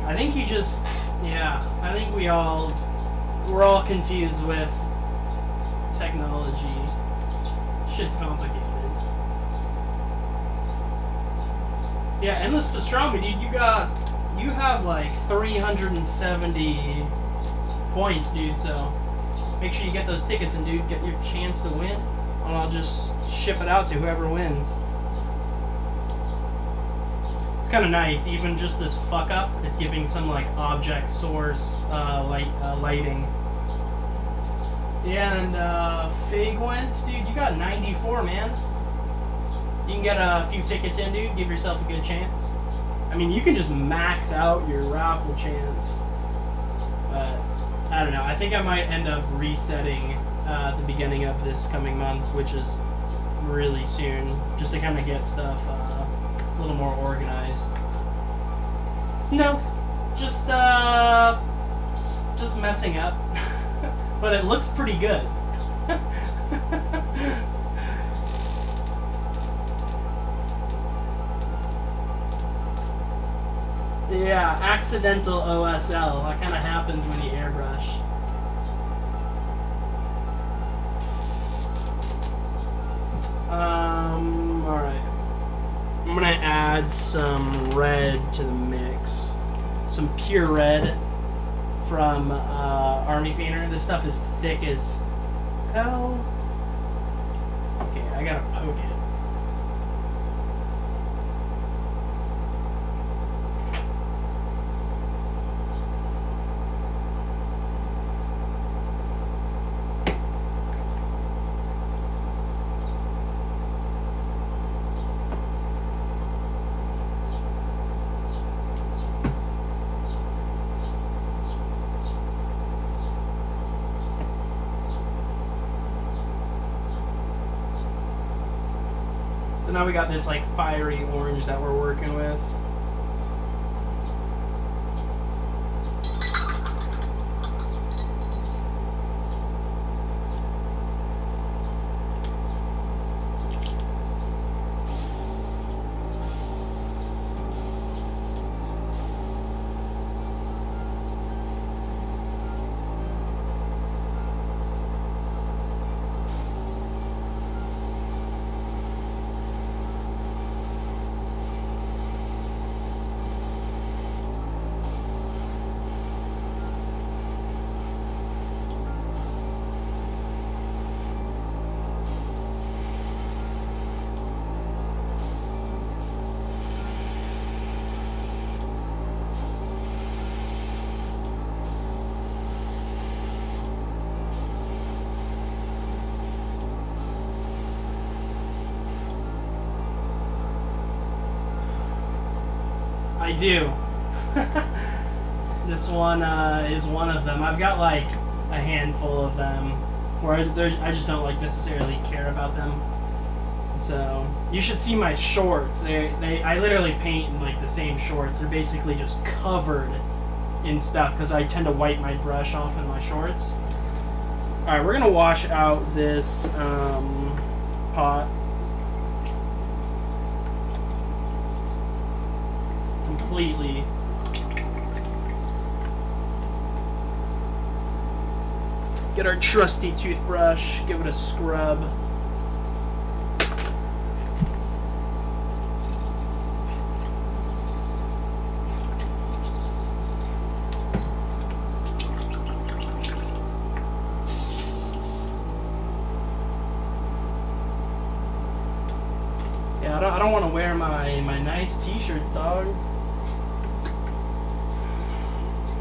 I think you just, yeah, I think we're all confused with technology. Shit's complicated. Yeah, Endless Pastrami, dude, you have like 370 points, dude, so make sure you get those tickets and, dude, get your chance to win, and I'll just ship it out to whoever wins. It's kind of nice, even just this fuck up, it's giving some like object source lighting. Yeah, and Fagwent, dude, you got 94, man. You can get a few tickets in, dude, give yourself a good chance. I mean, you can just max out your raffle chance. But, I don't know, I think I might end up resetting at the beginning of this coming month, which is really soon, just to kind of get stuff a little more organized. No, just messing up. But it looks pretty good. Yeah, accidental OSL. That kind of happens when you airbrush. Alright. I'm gonna add some red to the mix. Some pure red from Army Painter. This stuff is thick as hell. Okay, I gotta poke it. So now we got this like fiery orange that we're working with. I do. This one is one of them. I've got like a handful of them where I just don't like necessarily care about them. So you should see my shorts. I literally paint in like the same shorts. They're basically just covered in stuff because I tend to wipe my brush off in my shorts. All right, we're gonna wash out this pot. Completely. Get our trusty toothbrush, give it a scrub. Yeah, I don't want to wear my nice t-shirts, dog.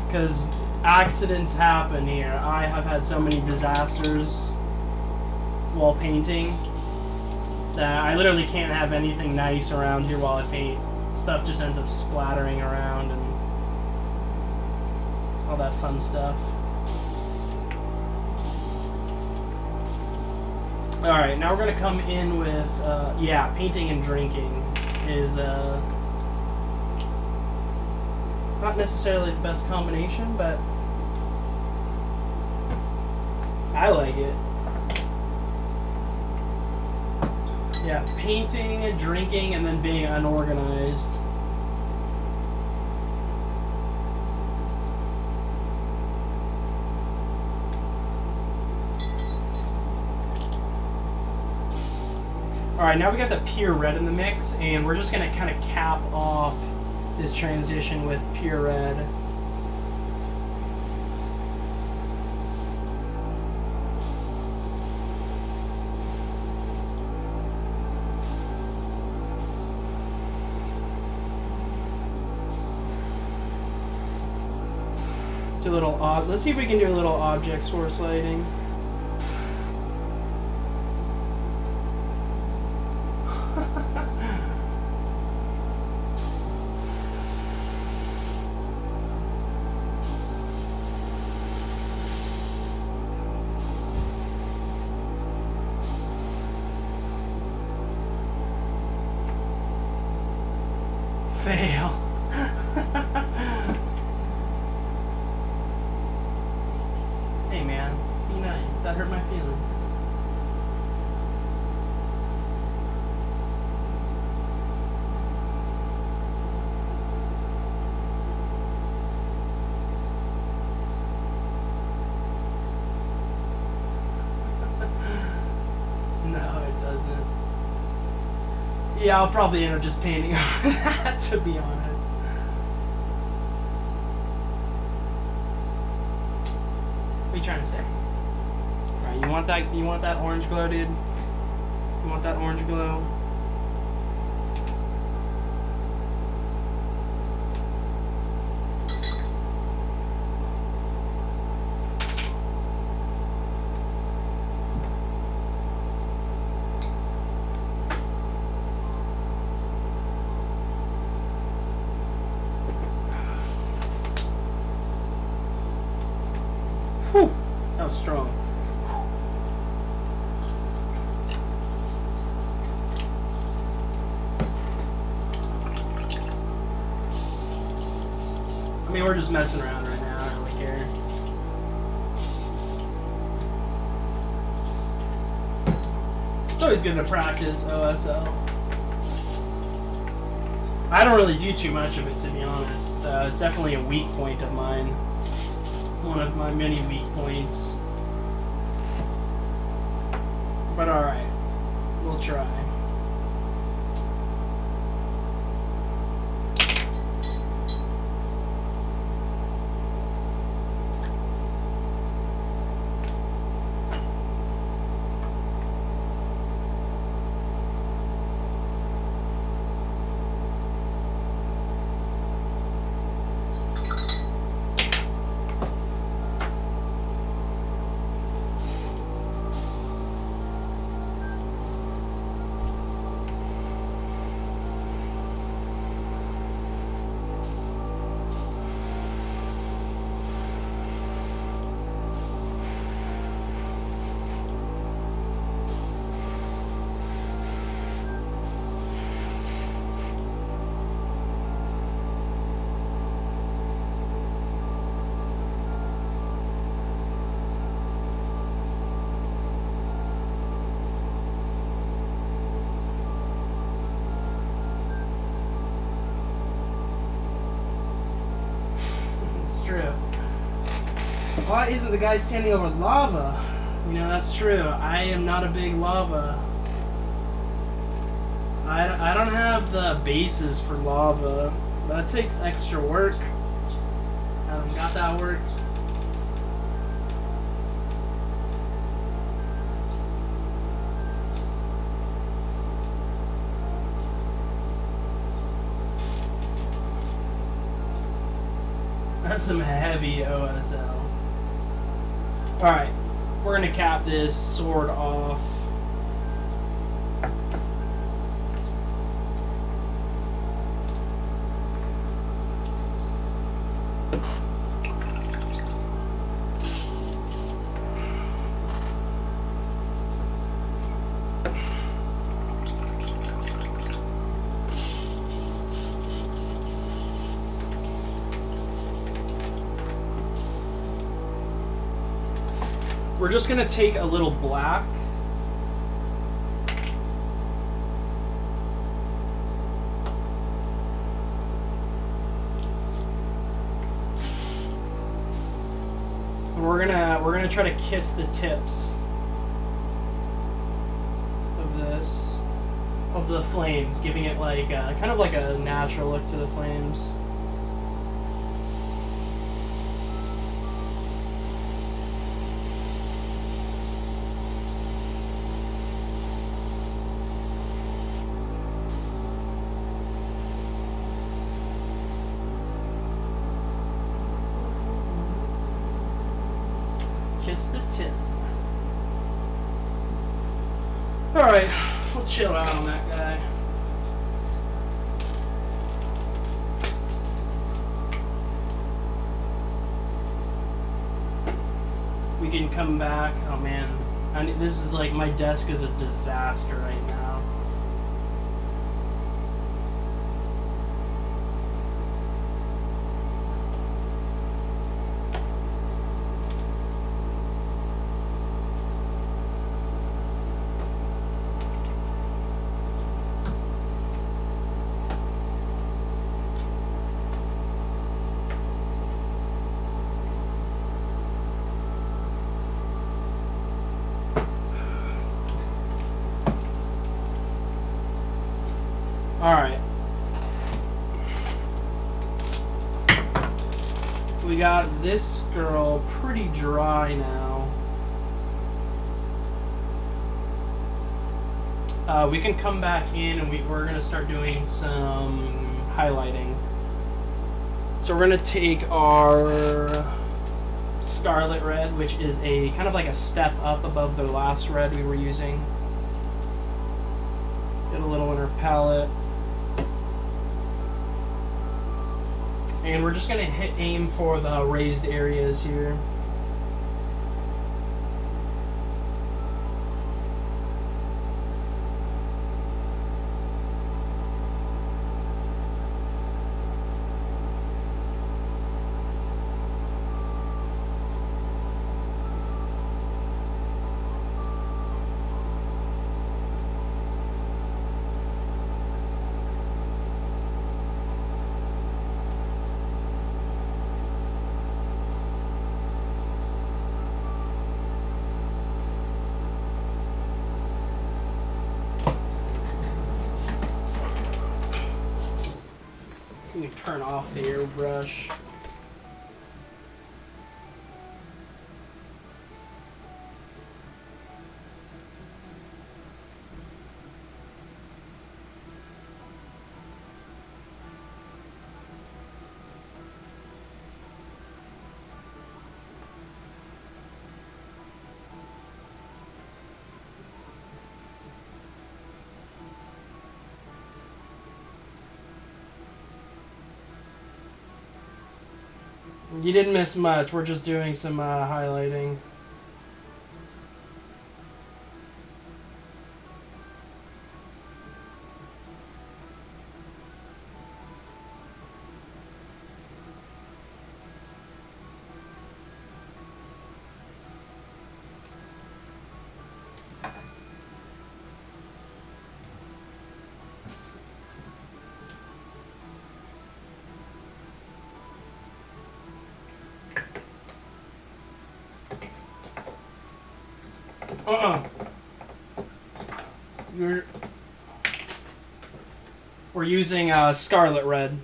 Because accidents happen here. I have had so many disasters while painting that I literally can't have anything nice around here while I paint. Stuff just ends up splattering around and all that fun stuff. Alright, now we're going to come in with, yeah, painting and drinking is not necessarily the best combination, but I like it. Yeah, painting, drinking, and then being unorganized. Alright, now we got the pure red in the mix, and we're just going to kind of cap off this transition with pure red. Do a little let's see if we can do a little object source lighting. Fail. Hey man, be nice. That hurt my feelings. No, it doesn't. Yeah, I'll probably end up just painting over that, to be honest. What are you trying to say? Alright, you want that orange glow, dude? You want that orange glow? Whew, that was strong. mean, we're just messing around right now. I don't really care. It's always good to practice OSL. I don't really do too much of it, to be honest. It's definitely a weak point of mine. One of my many weak points. But alright. We'll try. Why isn't the guy standing over lava? You know, that's true. I am not a big lava. I don't have the bases for lava. That takes extra work. I haven't got that work. That's some heavy OSL. Alright, we're gonna cap this sword off. We're just gonna take a little black. And we're gonna try to kiss the tips of the flames, giving it like kind of like a natural look to the flames. Kiss the tip. Alright, we'll chill out on that guy. We can come back. Oh man, this is like, my desk is a disaster right now. Alright. We got this girl pretty dry now. We can come back in and we're going to start doing some highlighting. So we're going to take our Scarlet Red, which is a kind of like a step up above the last red we were using. Get a little in our palette. And we're just going to aim for the raised areas here. You can turn off the airbrush. You didn't miss much. We're just doing some highlighting. We're using Scarlet Red.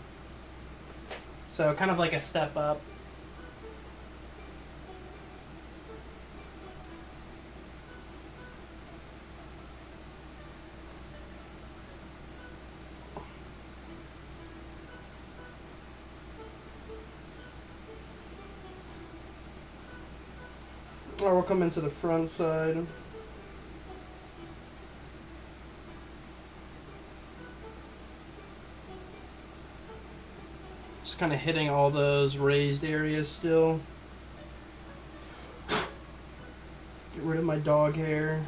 So kind of like a step up. Or we'll come into the front side. Just kind of hitting all those raised areas still. Get rid of my dog hair.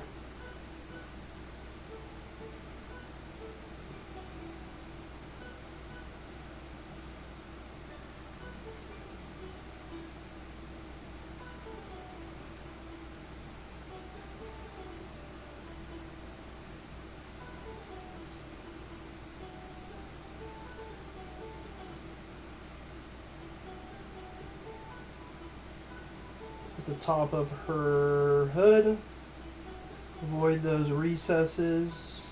At the top of her hood. Avoid those recesses.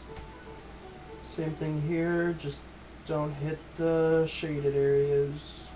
Same thing here, just don't hit the shaded areas.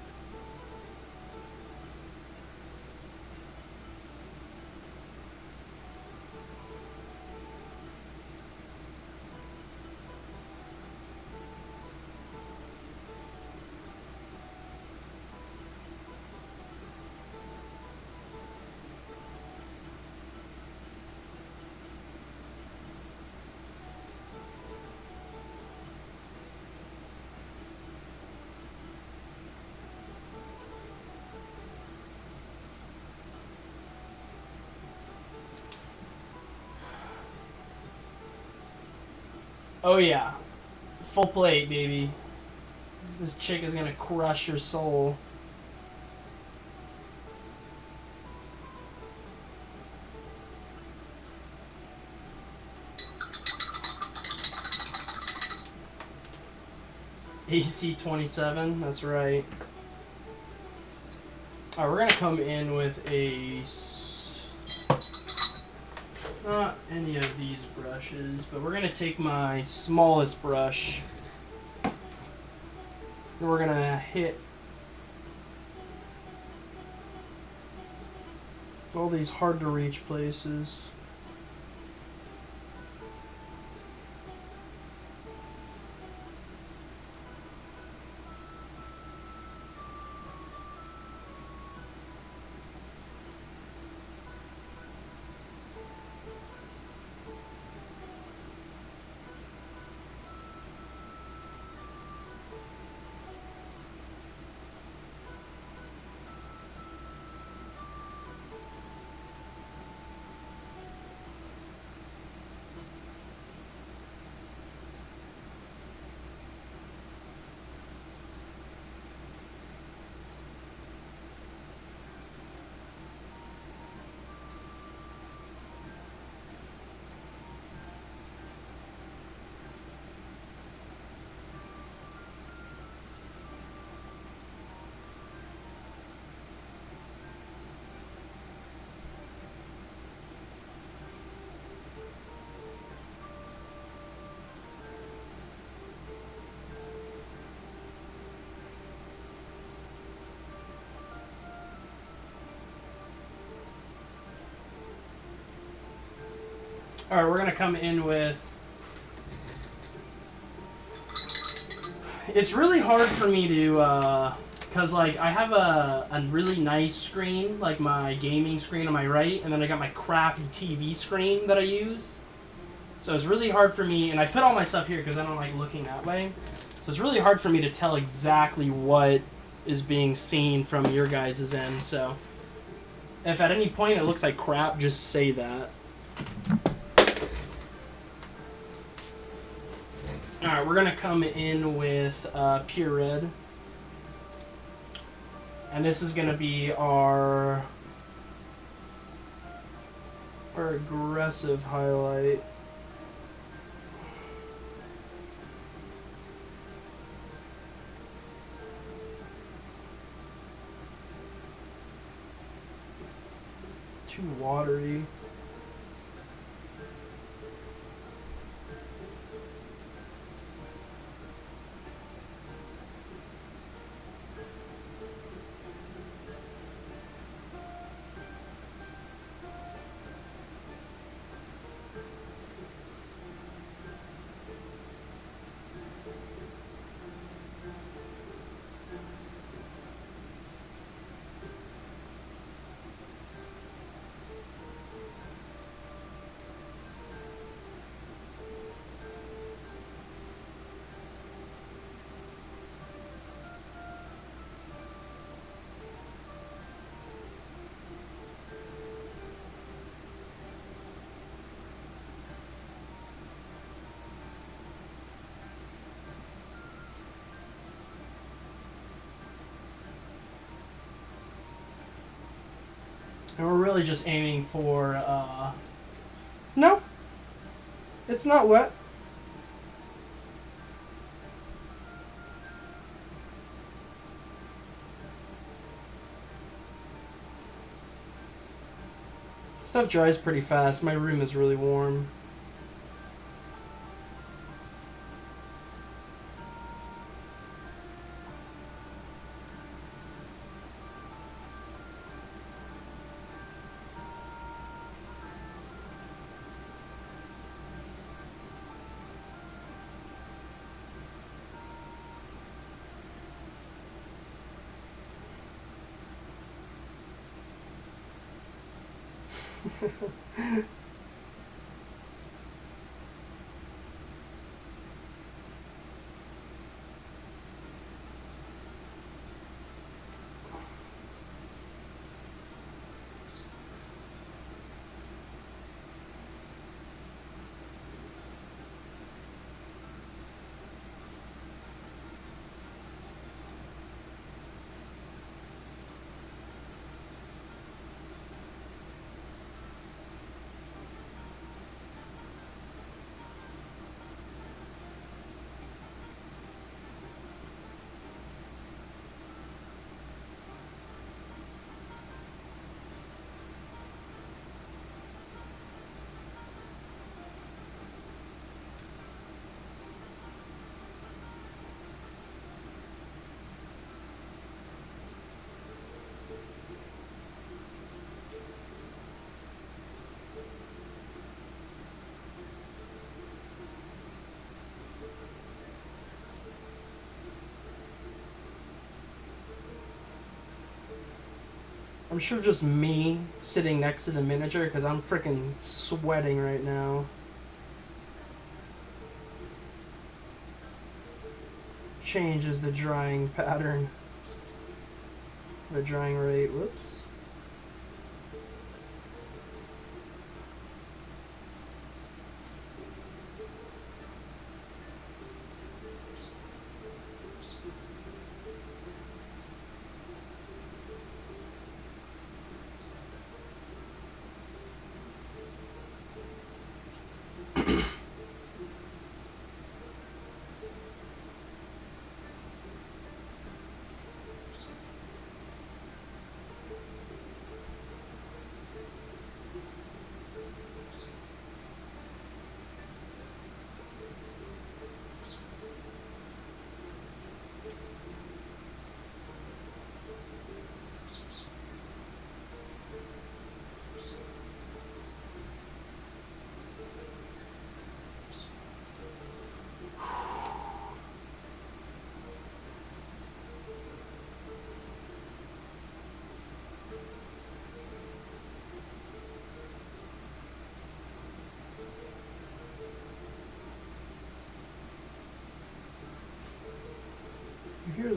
Oh yeah, full plate, baby. This chick is gonna crush your soul. AC-27, that's right. Alright, we're gonna come in with a... not any of these brushes, but we're gonna take my smallest brush and we're gonna hit all these hard to reach places. All right, we're gonna come in with. It's really hard for me to, cause like I have a really nice screen, like my gaming screen on my right, and then I got my crappy TV screen that I use. So it's really hard for me, and I put all my stuff here because I don't like looking that way. So it's really hard for me to tell exactly what is being seen from your guys' end. So if at any point it looks like crap, just say that. Alright, we're going to come in with Pure Red. And this is going to be our aggressive highlight. Too watery. And we're really just aiming for, no, it's not wet. Stuff dries pretty fast. My room is really warm. I'm sure just me sitting next to the miniature because I'm freaking sweating right now. Changes the drying pattern. The drying rate. Whoops.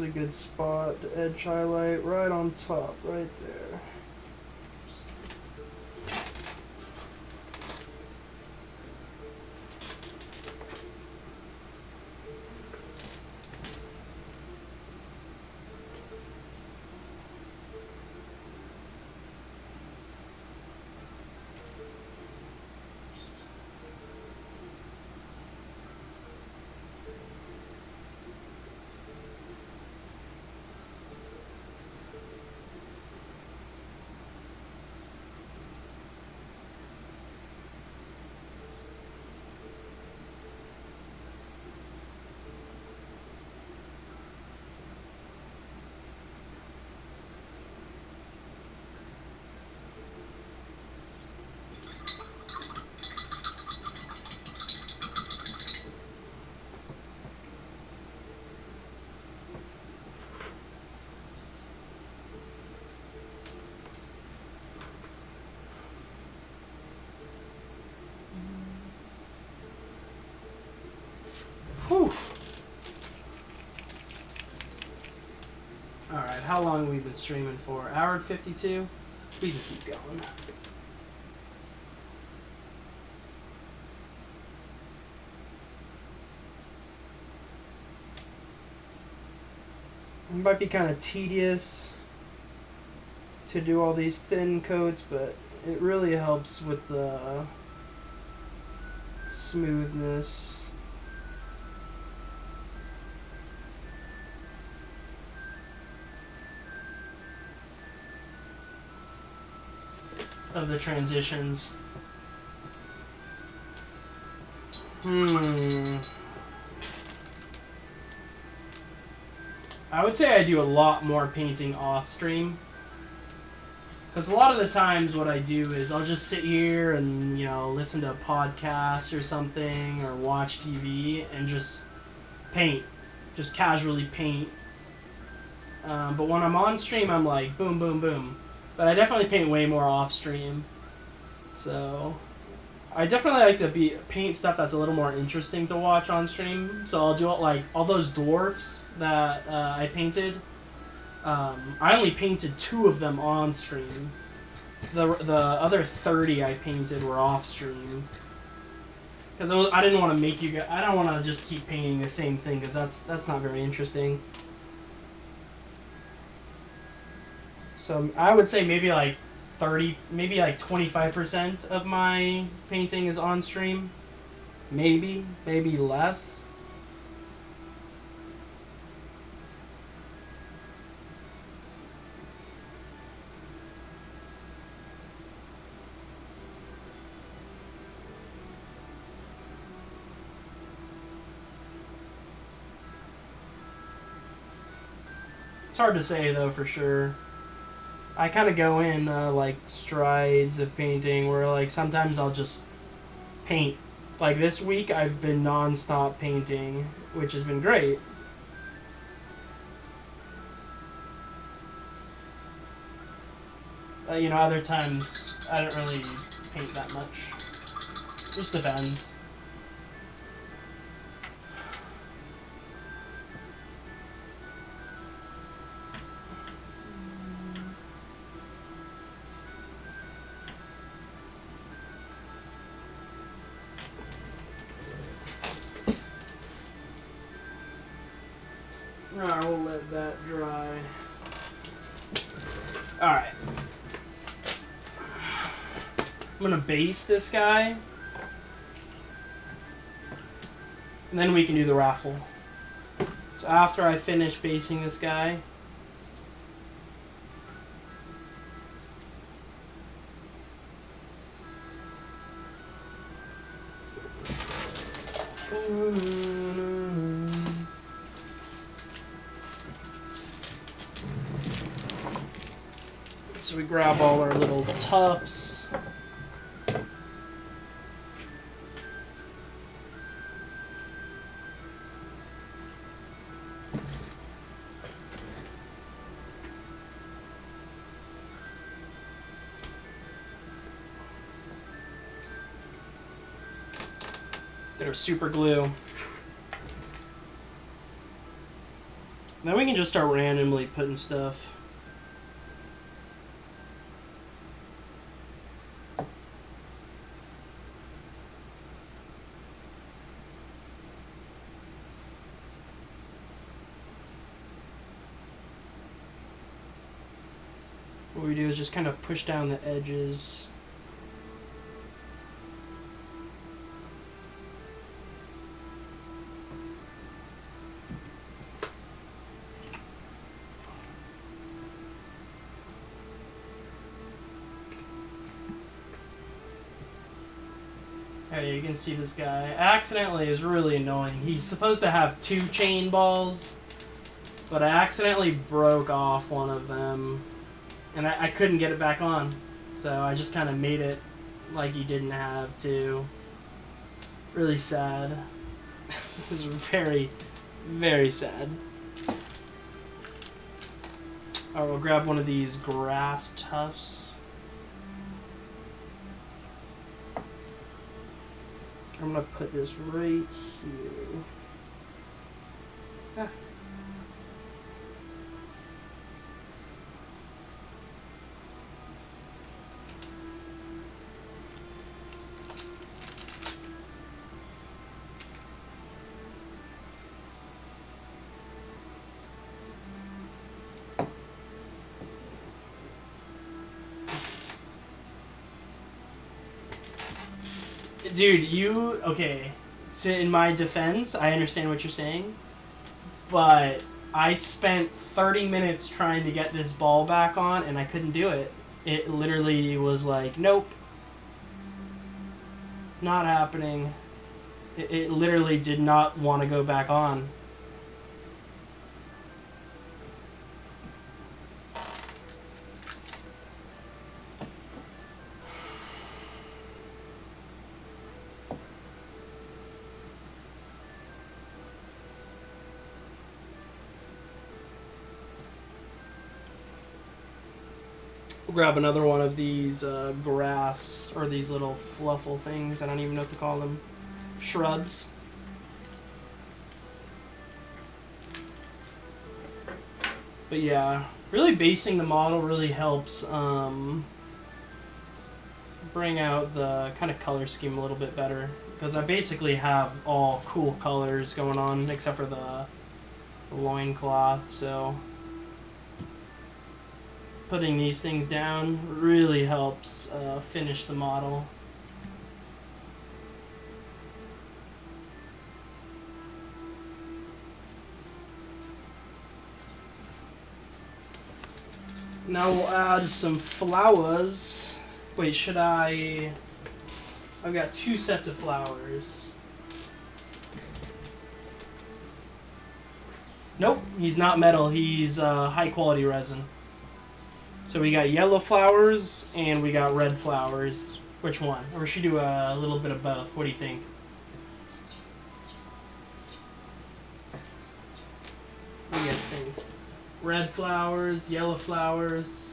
really good spot to edge highlight right on top, right there. Whew. Alright, how long have we been streaming for? Hour and 52? We can keep going. It might be kind of tedious to do all these thin coats, but it really helps with the smoothness. Of the transitions. I would say I do a lot more painting off stream. Because a lot of the times what I do is I'll just sit here and, you know, listen to a podcast or something or watch TV and just paint. Just casually paint. But when I'm on stream, I'm like, boom, boom, boom. But I definitely paint way more off stream. So I definitely like to paint stuff that's a little more interesting to watch on stream. So I'll do it like all those dwarfs that I painted. I only painted 2 of them on stream. The other 30 I painted were off stream. Because I didn't want to make you guys. I don't want to just keep painting the same thing because that's not very interesting. So I would say maybe like 30, maybe like 25% of my painting is on stream. Maybe less. It's hard to say though for sure. I kind of go in like strides of painting where like sometimes I'll just paint. Like this week I've been non-stop painting, which has been great. You know, other times I don't really paint that much. Just depends. Alright, we'll let that dry. Alright. I'm gonna base this guy. And then we can do the raffle. So after I finish basing this guy, so we grab all our little tufts. Get our super glue. Then we can just start randomly putting stuff. What we do is just kind of push down the edges. Okay, you can see this guy accidentally is really annoying. He's supposed to have 2 chain balls, but I accidentally broke off one of them. And I couldn't get it back on, so I just kind of made it like he didn't have to. Really sad. It was very, very sad. Alright, we'll grab one of these grass tufts. I'm gonna put this right here. Ah. Dude, okay, so in my defense, I understand what you're saying, but I spent 30 minutes trying to get this ball back on, and I couldn't do it. It literally was like, nope, not happening. It literally did not want to go back on. Grab another one of these grass, or these little fluffle things. I don't even know what to call them. Shrubs. But yeah, really basing the model really helps bring out the kind of color scheme a little bit better. Because I basically have all cool colors going on, except for the loincloth, so putting these things down really helps finish the model. Now we'll add some flowers. Wait, should I... I've got 2 sets of flowers. Nope, he's not metal, he's high quality resin. So we got yellow flowers and we got red flowers. Which one? Or should we do a little bit of both? What do you think? What do you guys think? Red flowers, yellow flowers.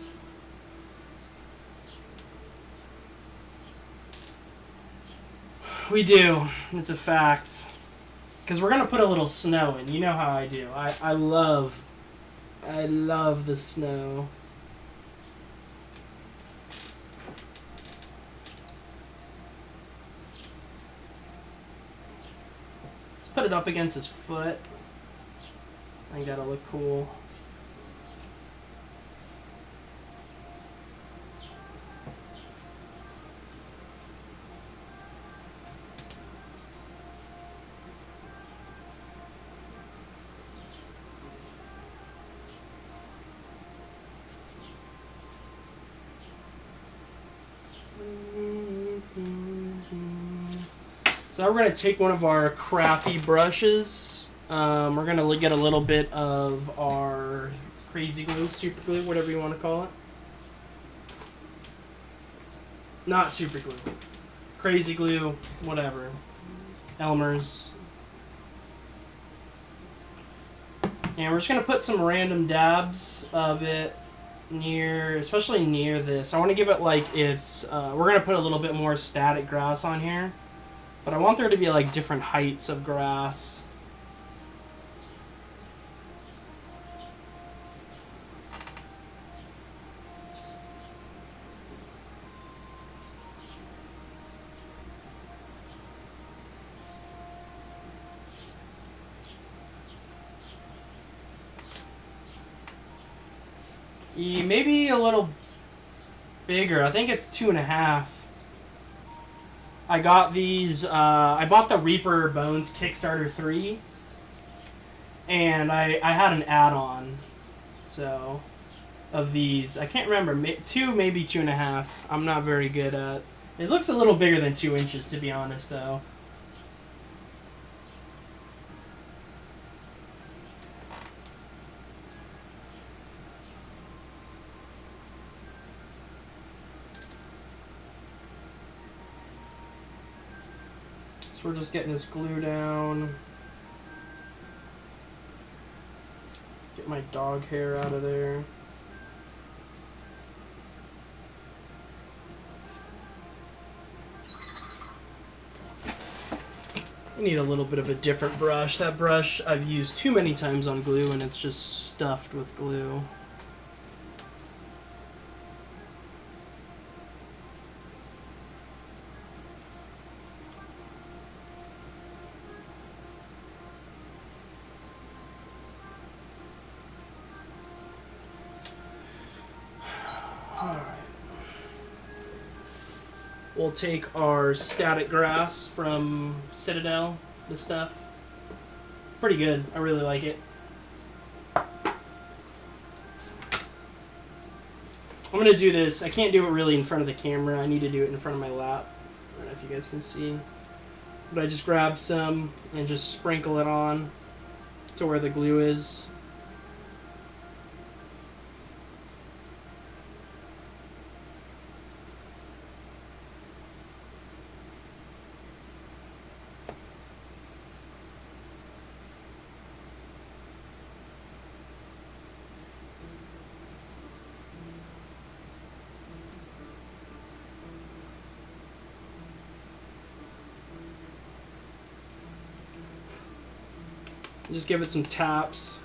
We do. It's a fact. Because we're going to put a little snow in. You know how I do. I love the snow. Put it up against his foot. I think that'll look cool. So now we're going to take one of our crappy brushes. We're going to get a little bit of our crazy glue, super glue, whatever you want to call it. Not super glue. Crazy glue, whatever. Elmer's. And we're just going to put some random dabs of it near, especially near this. I want to give it like it's, we're going to put a little bit more static grass on here. But I want there to be like different heights of grass. Maybe a little bigger. I think it's 2.5. I got these. I bought the Reaper Bones Kickstarter 3, and I had an add-on, so of these. I can't remember. 2, maybe 2.5. I'm not very good at. It looks a little bigger than 2 inches, to be honest, though. So we're just getting this glue down. Get my dog hair out of there. I need a little bit of a different brush. That brush I've used too many times on glue and it's just stuffed with glue. Alright. We'll take our static grass from Citadel, this stuff. Pretty good. I really like it. I'm going to do this. I can't do it really in front of the camera. I need to do it in front of my lap. I don't know if you guys can see. But I just grab some and just sprinkle it on to where the glue is. Just give it some taps.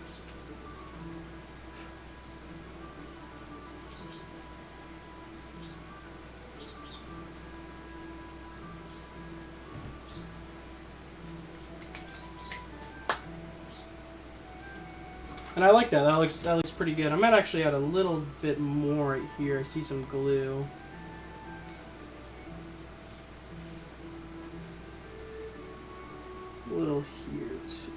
And I like that. That looks pretty good. I might actually add a little bit more right here. I see some glue. A little here too.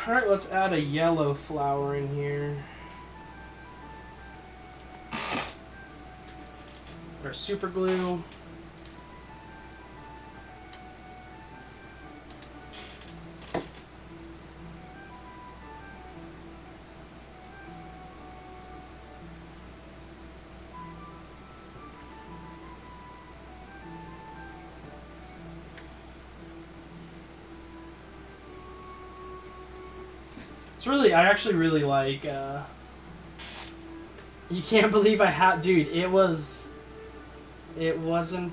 Alright, let's add a yellow flower in here. Our super glue. It's really, I actually really like, you can't believe I had, dude, it wasn't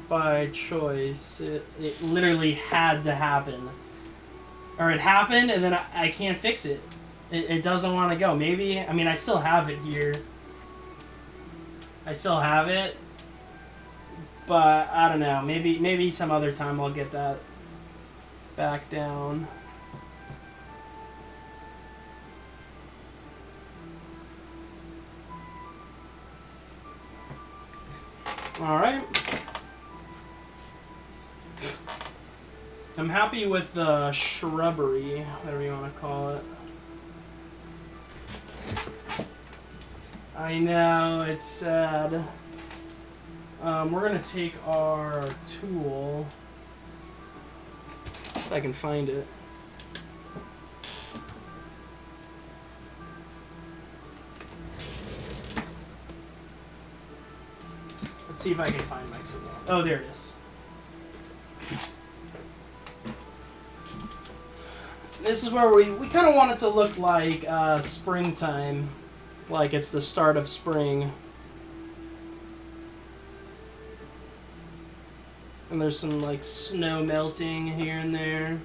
by choice. It literally had to happen. Or it happened and then I can't fix it. It doesn't want to go. Maybe, I mean, I still have it here. I still have it. But, I don't know, maybe some other time I'll get that back down. Alright. I'm happy with the shrubbery, whatever you want to call it. I know, it's sad. We're going to take our tool, if I can find it. Let's see if I can find my tool. Oh, there it is. This is where we kind of want it to look like springtime, like it's the start of spring. And there's some like snow melting here and there.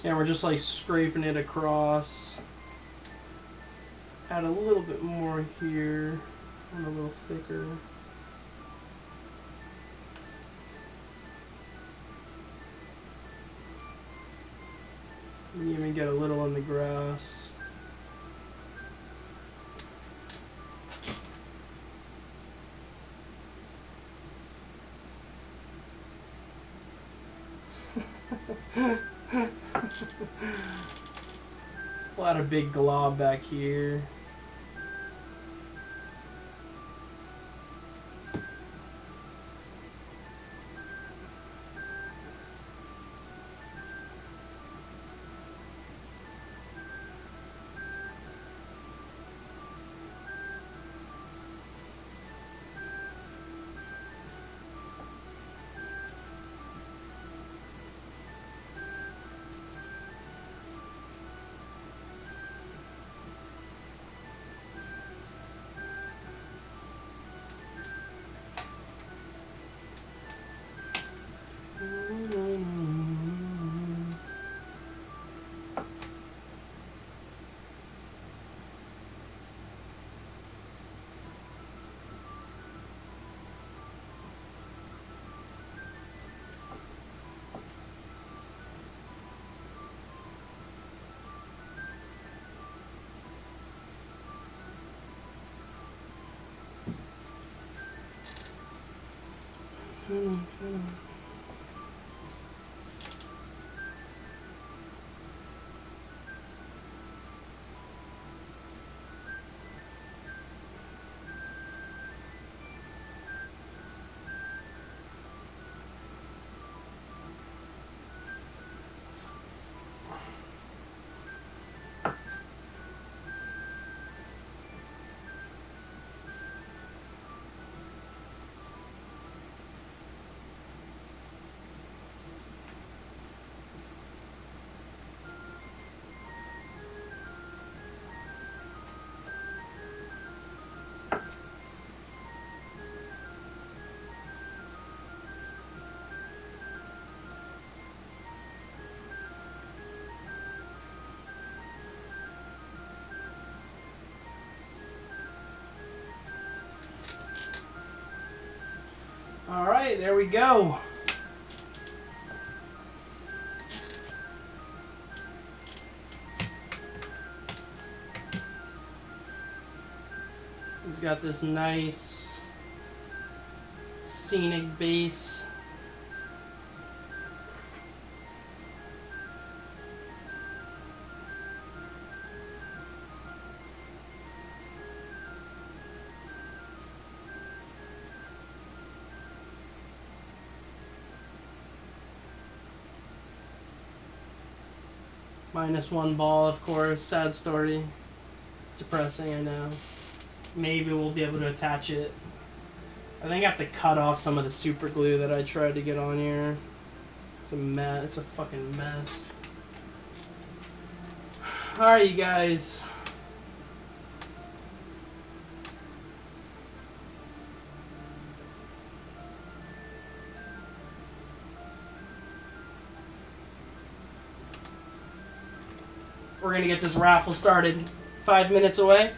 And we're just like scraping it across. Add a little bit more here, and a little thicker. We even get a little in the grass. A lot of big glob back here. All right, there we go. He's got this nice scenic base. -1 ball, of course. Sad story. Depressing, I know. Maybe we'll be able to attach it. I think I have to cut off some of the super glue that I tried to get on here. It's a mess. It's a fucking mess. Alright, you guys. We're gonna get this raffle started 5 minutes away.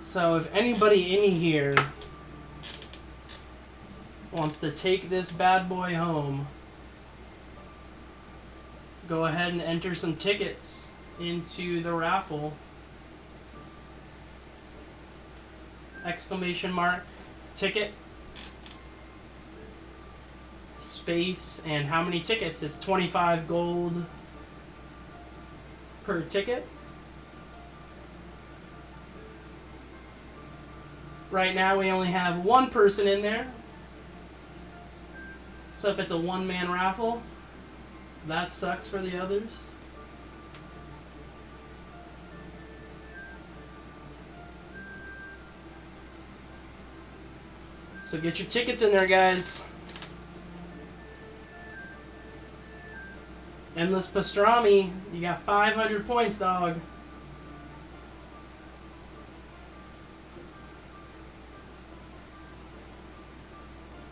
So if anybody in here wants to take this bad boy home, go ahead and enter some tickets into the raffle. Exclamation mark, ticket, space, and how many tickets. It's 25 gold per ticket. Right now we only have one person in there. So if it's a one-man raffle, that sucks for the others. So get your tickets in there, guys. Endless Pastrami, you got 500 points, dog.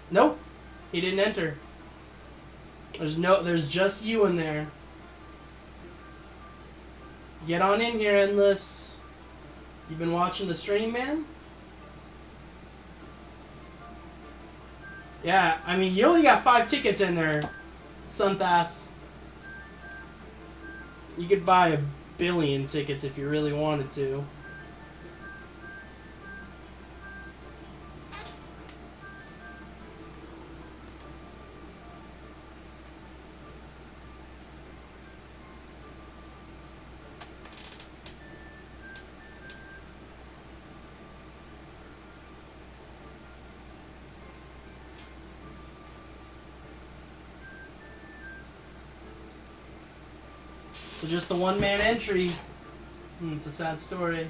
Nope, he didn't enter. There's just you in there. Get on in here, Endless. You've been watching the stream, man? Yeah, I mean, you only got 5 tickets in there, Sunthas. You could buy 1 billion tickets if you really wanted to. So just the one-man entry. It's a sad story.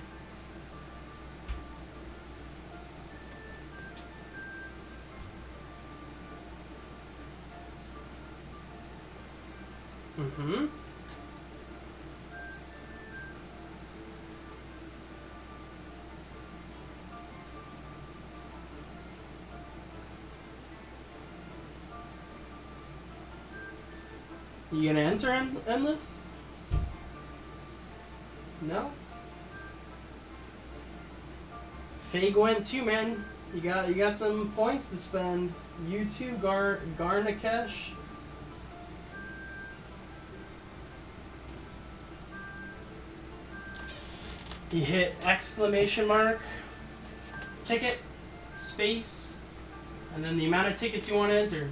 Mm-hmm. You gonna enter Endless? No? Fag went too, man. You got some points to spend. You too, Garnakesh. You hit exclamation mark, ticket, space, and then the amount of tickets you want to enter.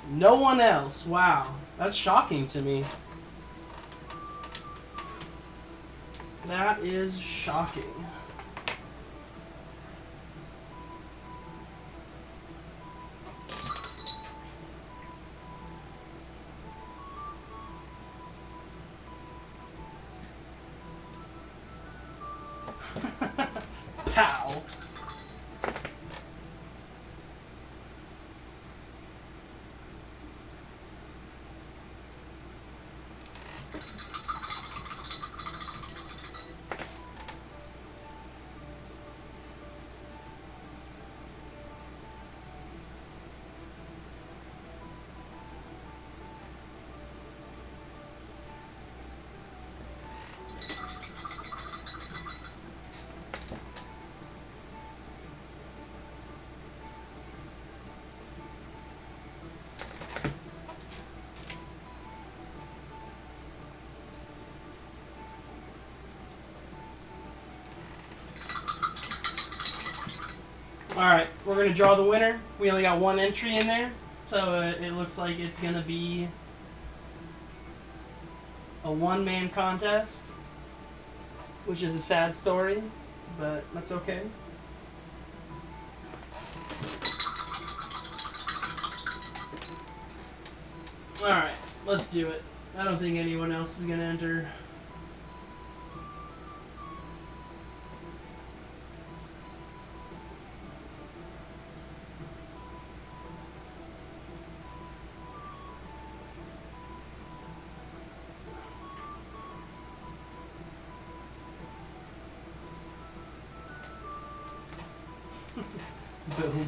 No one else. Wow. That's shocking to me. That is shocking. Pow. Alright, we're going to draw the winner. We only got 1 entry in there, so it looks like it's going to be a one-man contest, which is a sad story, but that's okay. Alright, let's do it. I don't think anyone else is going to enter. Boom.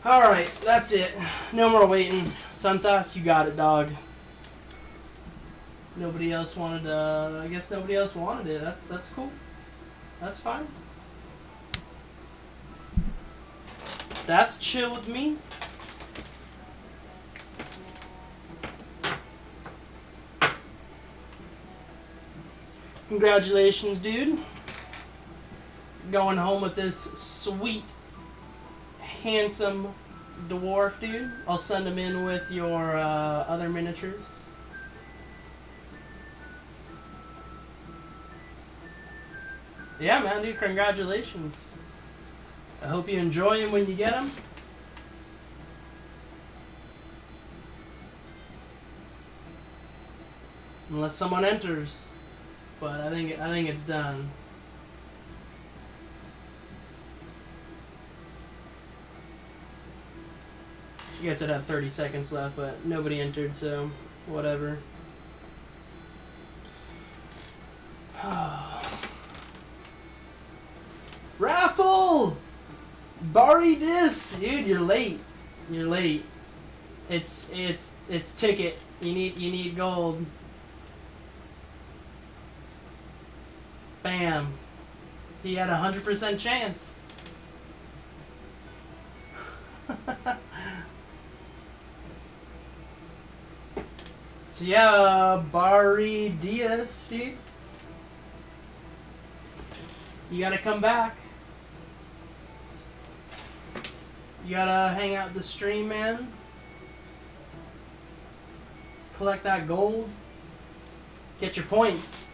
Alright, that's it. No more waiting. Santas, you got it, dog. Nobody else wanted I guess nobody else wanted it. That's cool. That's fine. That's chill with me. Congratulations, dude. Going home with this sweet, handsome dwarf, dude. I'll send him in with your other miniatures. Yeah, man, dude, congratulations. I hope you enjoy them when you get them. Unless someone enters. But I think it's done. I guess it had 30 seconds left, but nobody entered, so whatever. Raffle! Bari Dis! Dude, you're late. You're late. It's ticket. You need gold. Bam. He had 100% chance. So yeah, Bari Diaz, dude. You gotta come back. You gotta hang out the stream, man. Collect that gold. Get your points.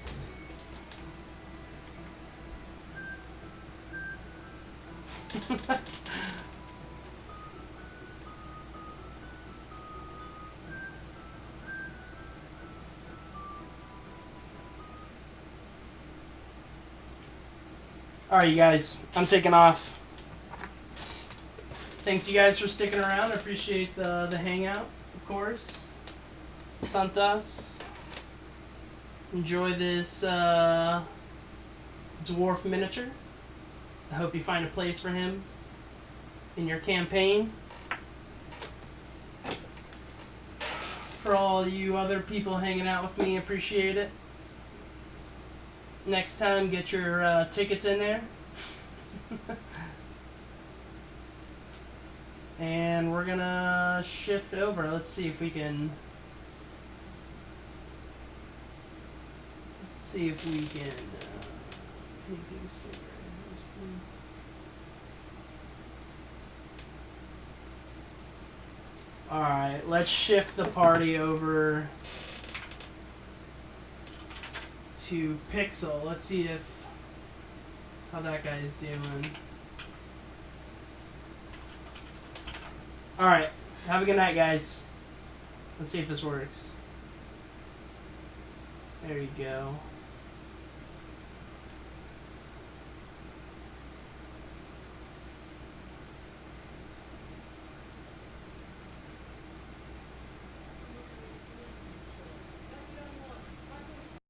Alright, you guys. I'm taking off. Thanks, you guys, for sticking around. I appreciate the hangout, of course. Santas. Enjoy this dwarf miniature. I hope you find a place for him in your campaign. For all you other people hanging out with me, appreciate it. Next time, get your tickets in there. And we're gonna shift over. Let's see if we can... Let's see if we can... Alright, let's shift the party over to Pixel. Let's see how that guy is doing. Alright, have a good night, guys. Let's see if this works. There you go.